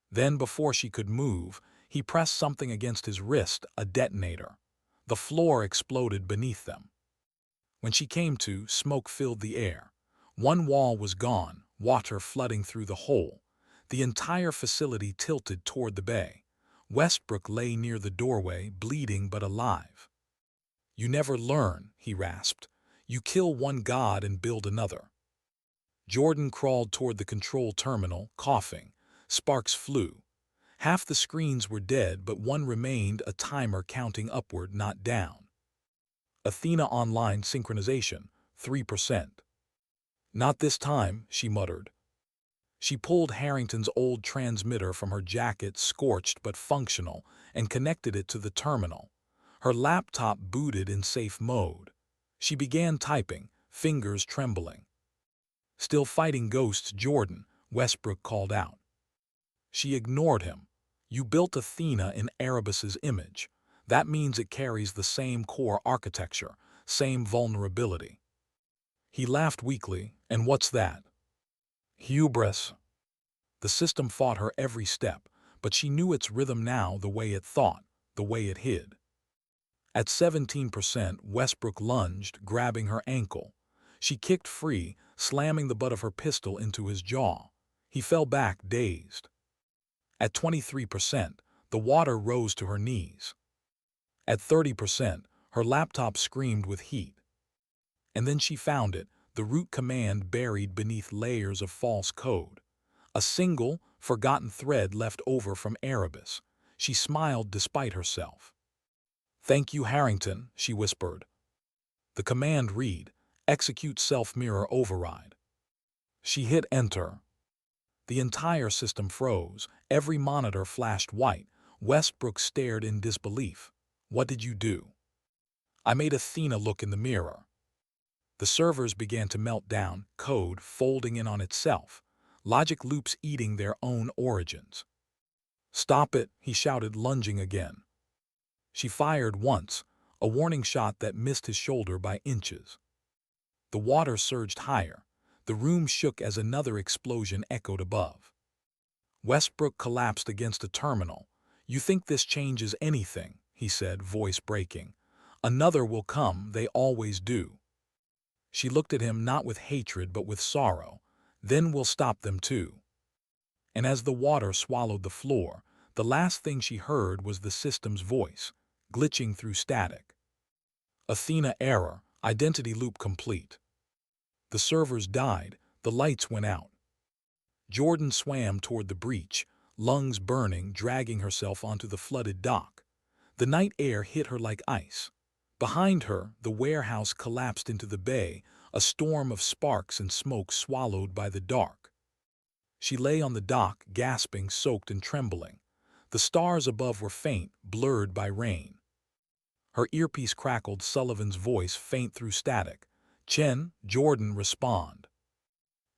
Then, before she could move, he pressed something against his wrist, a detonator. The floor exploded beneath them. When she came to, smoke filled the air. One wall was gone, water flooding through the hole. The entire facility tilted toward the bay. Westbrook lay near the doorway, bleeding but alive. "You never learn," he rasped. "You kill one god and build another." Jordan crawled toward the control terminal, coughing. Sparks flew. Half the screens were dead, but one remained, a timer counting upward, not down. "Athena online synchronization, 3%. "Not this time," she muttered. She pulled Harrington's old transmitter from her jacket, scorched but functional, and connected it to the terminal. Her laptop booted in safe mode. She began typing, fingers trembling. "Still fighting ghosts, Jordan," Westbrook called out. She ignored him. "You built Athena in Erebus's image. That means it carries the same core architecture, same vulnerability." He laughed weakly. "And what's that?" "Hubris." The system fought her every step, but she knew its rhythm now, the way it thought, the way it hid. At 17%, Westbrook lunged, grabbing her ankle. She kicked free, slamming the butt of her pistol into his jaw. He fell back, dazed. At 23%, the water rose to her knees. At 30%, her laptop screamed with heat. And then she found it, the root command buried beneath layers of false code. A single, forgotten thread left over from Erebus. She smiled despite herself. "Thank you, Harrington," she whispered. The command read, "Execute self-mirror override." She hit enter. The entire system froze. Every monitor flashed white. Westbrook stared in disbelief. "What did you do?" "I made Athena look in the mirror." The servers began to melt down, code folding in on itself, logic loops eating their own origins. "Stop it," he shouted, lunging again. She fired once, a warning shot that missed his shoulder by inches. The water surged higher. The room shook as another explosion echoed above. Westbrook collapsed against a terminal. "You think this changes anything?" he said, voice breaking. "Another will come, they always do." She looked at him not with hatred but with sorrow. "Then we'll stop them too." And as the water swallowed the floor, the last thing she heard was the system's voice, glitching through static. "Athena error, identity loop complete." The servers died, the lights went out. Jordan swam toward the breach, lungs burning, dragging herself onto the flooded dock. The night air hit her like ice. Behind her, the warehouse collapsed into the bay, a storm of sparks and smoke swallowed by the dark. She lay on the dock, gasping, soaked and trembling. The stars above were faint, blurred by rain. Her earpiece crackled, Sullivan's voice faint through static. "Chen, Jordan, respond."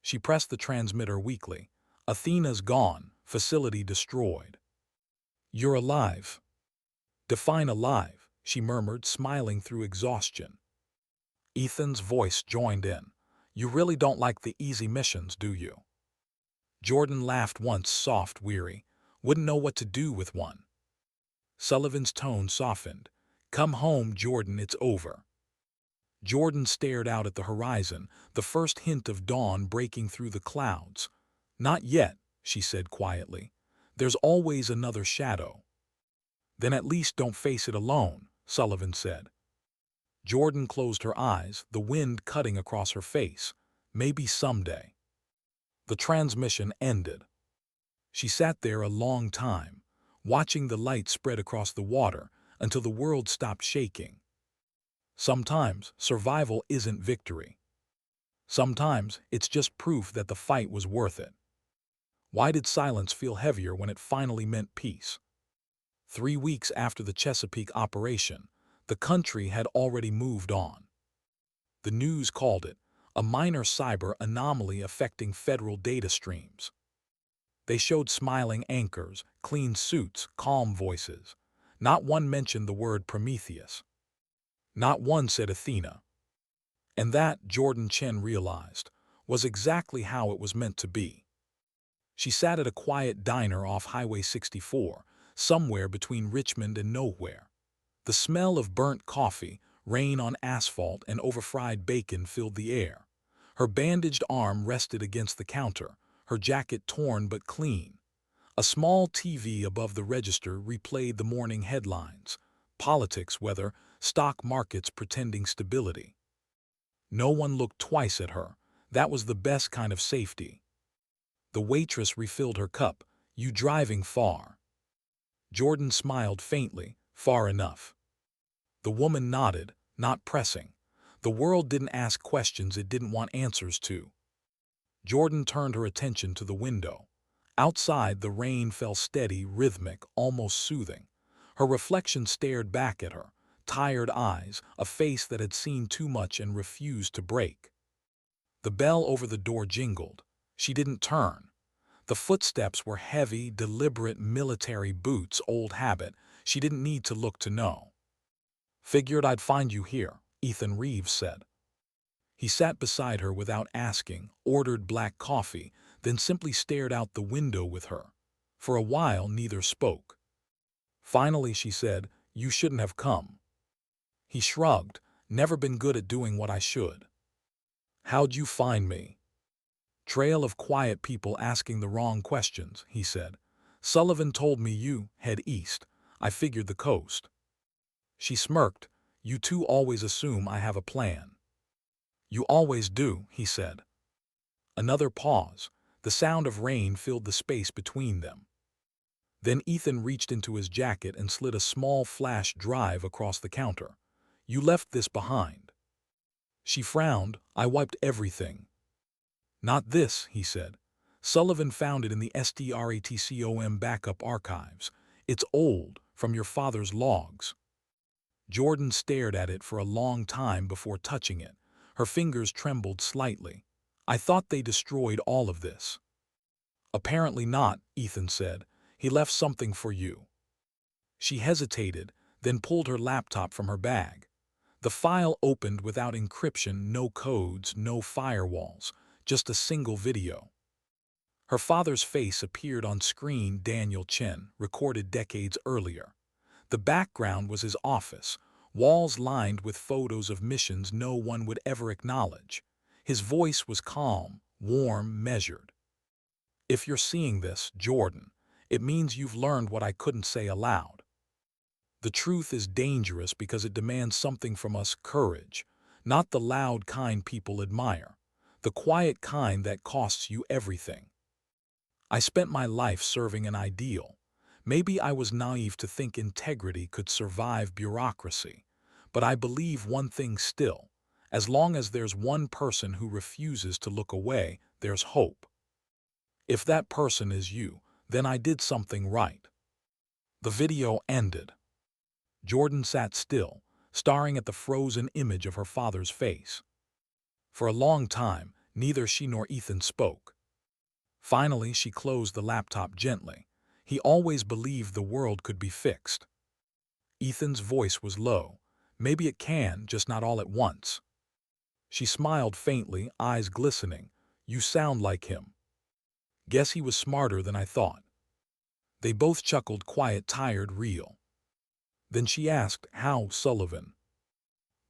She pressed the transmitter weakly. "Athena's gone, facility destroyed." "You're alive." "Define alive," she murmured, smiling through exhaustion. Ethan's voice joined in. "You really don't like the easy missions, do you?" Jordan laughed once, soft, weary. "Wouldn't know what to do with one." Sullivan's tone softened. "Come home, Jordan, it's over." Jordan stared out at the horizon, the first hint of dawn breaking through the clouds. "Not yet," she said quietly. "There's always another shadow." "Then at least don't face it alone," Sullivan said. Jordan closed her eyes, the wind cutting across her face. "Maybe someday." The transmission ended. She sat there a long time, watching the light spread across the water until the world stopped shaking. Sometimes survival isn't victory. Sometimes it's just proof that the fight was worth it. Why did silence feel heavier when it finally meant peace? 3 weeks after the Chesapeake operation, the country had already moved on. The news called it a minor cyber anomaly affecting federal data streams. They showed smiling anchors, clean suits, calm voices. Not one mentioned the word Prometheus. Not one said Athena. And that, Jordan Chen realized, was exactly how it was meant to be. She sat at a quiet diner off Highway 64, somewhere between Richmond and nowhere. The smell of burnt coffee, rain on asphalt, and overfried bacon filled the air. Her bandaged arm rested against the counter, her jacket torn but clean. A small TV above the register replayed the morning headlines: politics, weather, stock markets pretending stability. No one looked twice at her. That was the best kind of safety. The waitress refilled her cup. "You driving far?" Jordan smiled faintly. "Far enough." The woman nodded, not pressing. The world didn't ask questions it didn't want answers to. Jordan turned her attention to the window. Outside, the rain fell steady, rhythmic, almost soothing. Her reflection stared back at her, tired eyes, a face that had seen too much and refused to break. The bell over the door jingled. She didn't turn. The footsteps were heavy, deliberate military boots, old habit. She didn't need to look to know. "Figured I'd find you here," Ethan Reeves said. He sat beside her without asking, ordered black coffee, then simply stared out the window with her. For a while, neither spoke. Finally, she said, "You shouldn't have come." He shrugged. "Never been good at doing what I should." "How'd you find me?" "Trail of quiet people asking the wrong questions," he said. Sullivan told me you head east. I figured the coast. She smirked. You two always assume I have a plan. You always do, he said. Another pause. The sound of rain filled the space between them. Then Ethan reached into his jacket and slid a small flash drive across the counter. You left this behind. She frowned. I wiped everything. Not this, he said. Sullivan found it in the STRATCOM backup archives. It's old, from your father's logs. Jordan stared at it for a long time before touching it. Her fingers trembled slightly. I thought they destroyed all of this. Apparently not, Ethan said. He left something for you. She hesitated, then pulled her laptop from her bag. The file opened without encryption, no codes, no firewalls, just a single video. Her father's face appeared on screen. Daniel Chen, recorded decades earlier. The background was his office, walls lined with photos of missions no one would ever acknowledge. His voice was calm, warm, measured. If you're seeing this, Jordan, it means you've learned what I couldn't say aloud. The truth is dangerous because it demands something from us: courage, not the loud kind people admire, the quiet kind that costs you everything. I spent my life serving an ideal. Maybe I was naive to think integrity could survive bureaucracy, but I believe one thing still: as long as there's one person who refuses to look away, there's hope. If that person is you, then I did something right. The video ended. Jordan sat still, staring at the frozen image of her father's face. For a long time, neither she nor Ethan spoke. Finally, she closed the laptop gently. He always believed the world could be fixed. Ethan's voice was low. Maybe it can, just not all at once. She smiled faintly, eyes glistening. You sound like him. Guess he was smarter than I thought. They both chuckled, quiet, tired, real. Then she asked, how, Sullivan?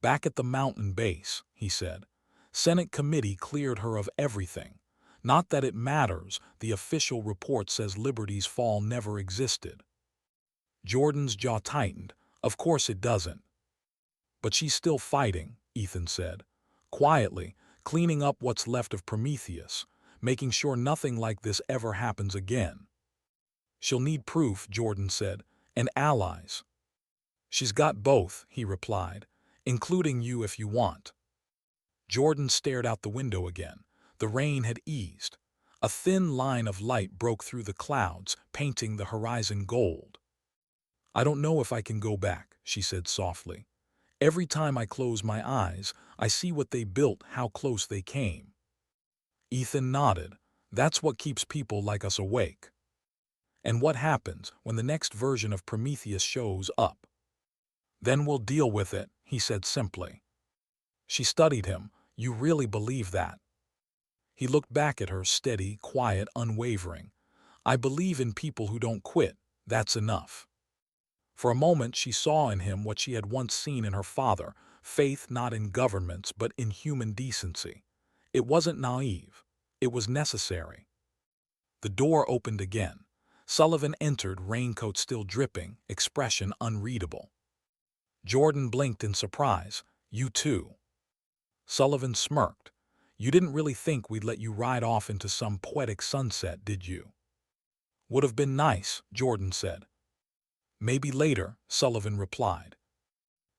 Back at the mountain base, he said. Senate committee cleared her of everything. Not that it matters, the official report says Liberty's fall never existed. Jordan's jaw tightened. Of course it doesn't. But she's still fighting, Ethan said. Quietly, cleaning up what's left of Prometheus, making sure nothing like this ever happens again. She'll need proof, Jordan said, and allies. She's got both, he replied, including you if you want. Jordan stared out the window again. The rain had eased. A thin line of light broke through the clouds, painting the horizon gold. I don't know if I can go back, she said softly. Every time I close my eyes, I see what they built, how close they came. Ethan nodded. That's what keeps people like us awake. And what happens when the next version of Prometheus shows up? Then we'll deal with it, he said simply. She studied him. You really believe that? He looked back at her, steady, quiet, unwavering. I believe in people who don't quit. That's enough. For a moment she saw in him what she had once seen in her father, faith not in governments but in human decency. It wasn't naive. It was necessary. The door opened again. Sullivan entered, raincoat still dripping, expression unreadable. Jordan blinked in surprise. You too. Sullivan smirked. You didn't really think we'd let you ride off into some poetic sunset, did you? Would have been nice, Jordan said. Maybe later, Sullivan replied.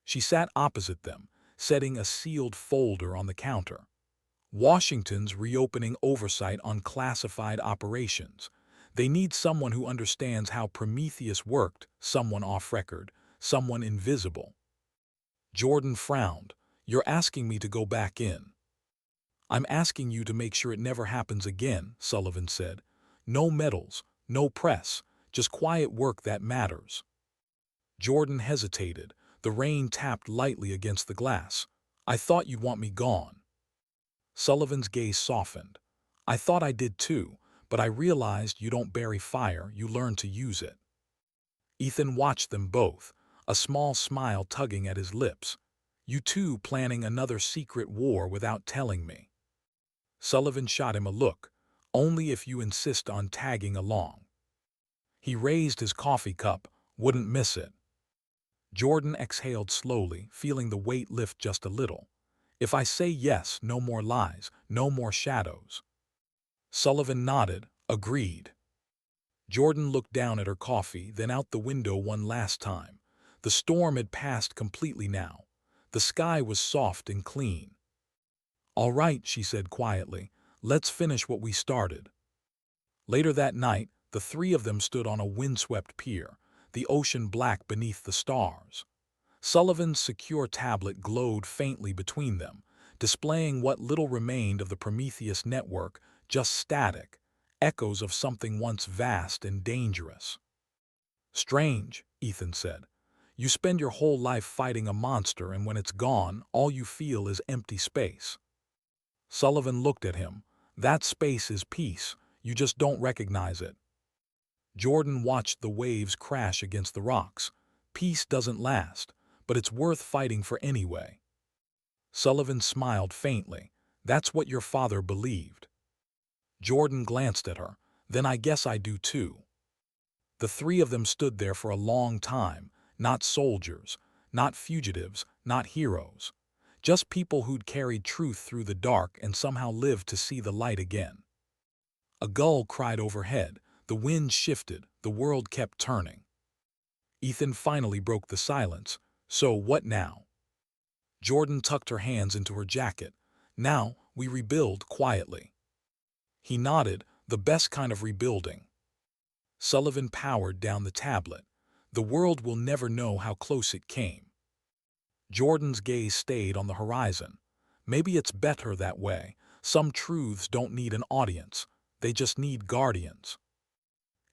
She sat opposite them, setting a sealed folder on the counter. Washington's reopening oversight on classified operations. They need someone who understands how Prometheus worked, someone off-record, someone invisible. Jordan frowned. You're asking me to go back in. I'm asking you to make sure it never happens again, Sullivan said. No medals, no press, just quiet work that matters. Jordan hesitated. The rain tapped lightly against the glass. I thought you'd want me gone. Sullivan's gaze softened. I thought I did too, but I realized you don't bury fire, you learn to use it. Ethan watched them both, a small smile tugging at his lips. You two planning another secret war without telling me. Sullivan shot him a look. Only if you insist on tagging along. He raised his coffee cup, wouldn't miss it. Jordan exhaled slowly, feeling the weight lift just a little. If I say yes, no more lies, no more shadows. Sullivan nodded, agreed. Jordan looked down at her coffee, then out the window one last time. The storm had passed completely now. The sky was soft and clean. "All right," she said quietly, "let's finish what we started." Later that night, the three of them stood on a windswept pier, the ocean black beneath the stars. Sullivan's secure tablet glowed faintly between them, displaying what little remained of the Prometheus network, just static, echoes of something once vast and dangerous. "Strange," Ethan said. "You spend your whole life fighting a monster, and when it's gone, all you feel is empty space." Sullivan looked at him. "That space is peace. You just don't recognize it." Jordan watched the waves crash against the rocks. Peace doesn't last, but it's worth fighting for anyway. Sullivan smiled faintly. "That's what your father believed." Jordan glanced at her. "Then I guess I do too." The three of them stood there for a long time, not soldiers, not fugitives, not heroes. Just people who'd carried truth through the dark and somehow lived to see the light again. A gull cried overhead, the wind shifted, the world kept turning. Ethan finally broke the silence. "So what now?" Jordan tucked her hands into her jacket. "Now, we rebuild quietly." He nodded, "The best kind of rebuilding." Sullivan powered down the tablet. "The world will never know how close it came." Jordan's gaze stayed on the horizon. "Maybe it's better that way. Some truths don't need an audience. They just need guardians."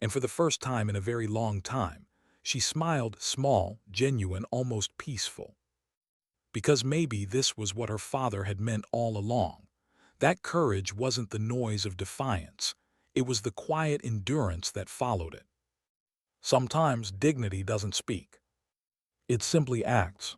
And for the first time in a very long time, she smiled, small, genuine, almost peaceful. Because maybe this was what her father had meant all along. That courage wasn't the noise of defiance. It was the quiet endurance that followed it. Sometimes dignity doesn't speak. It simply acts.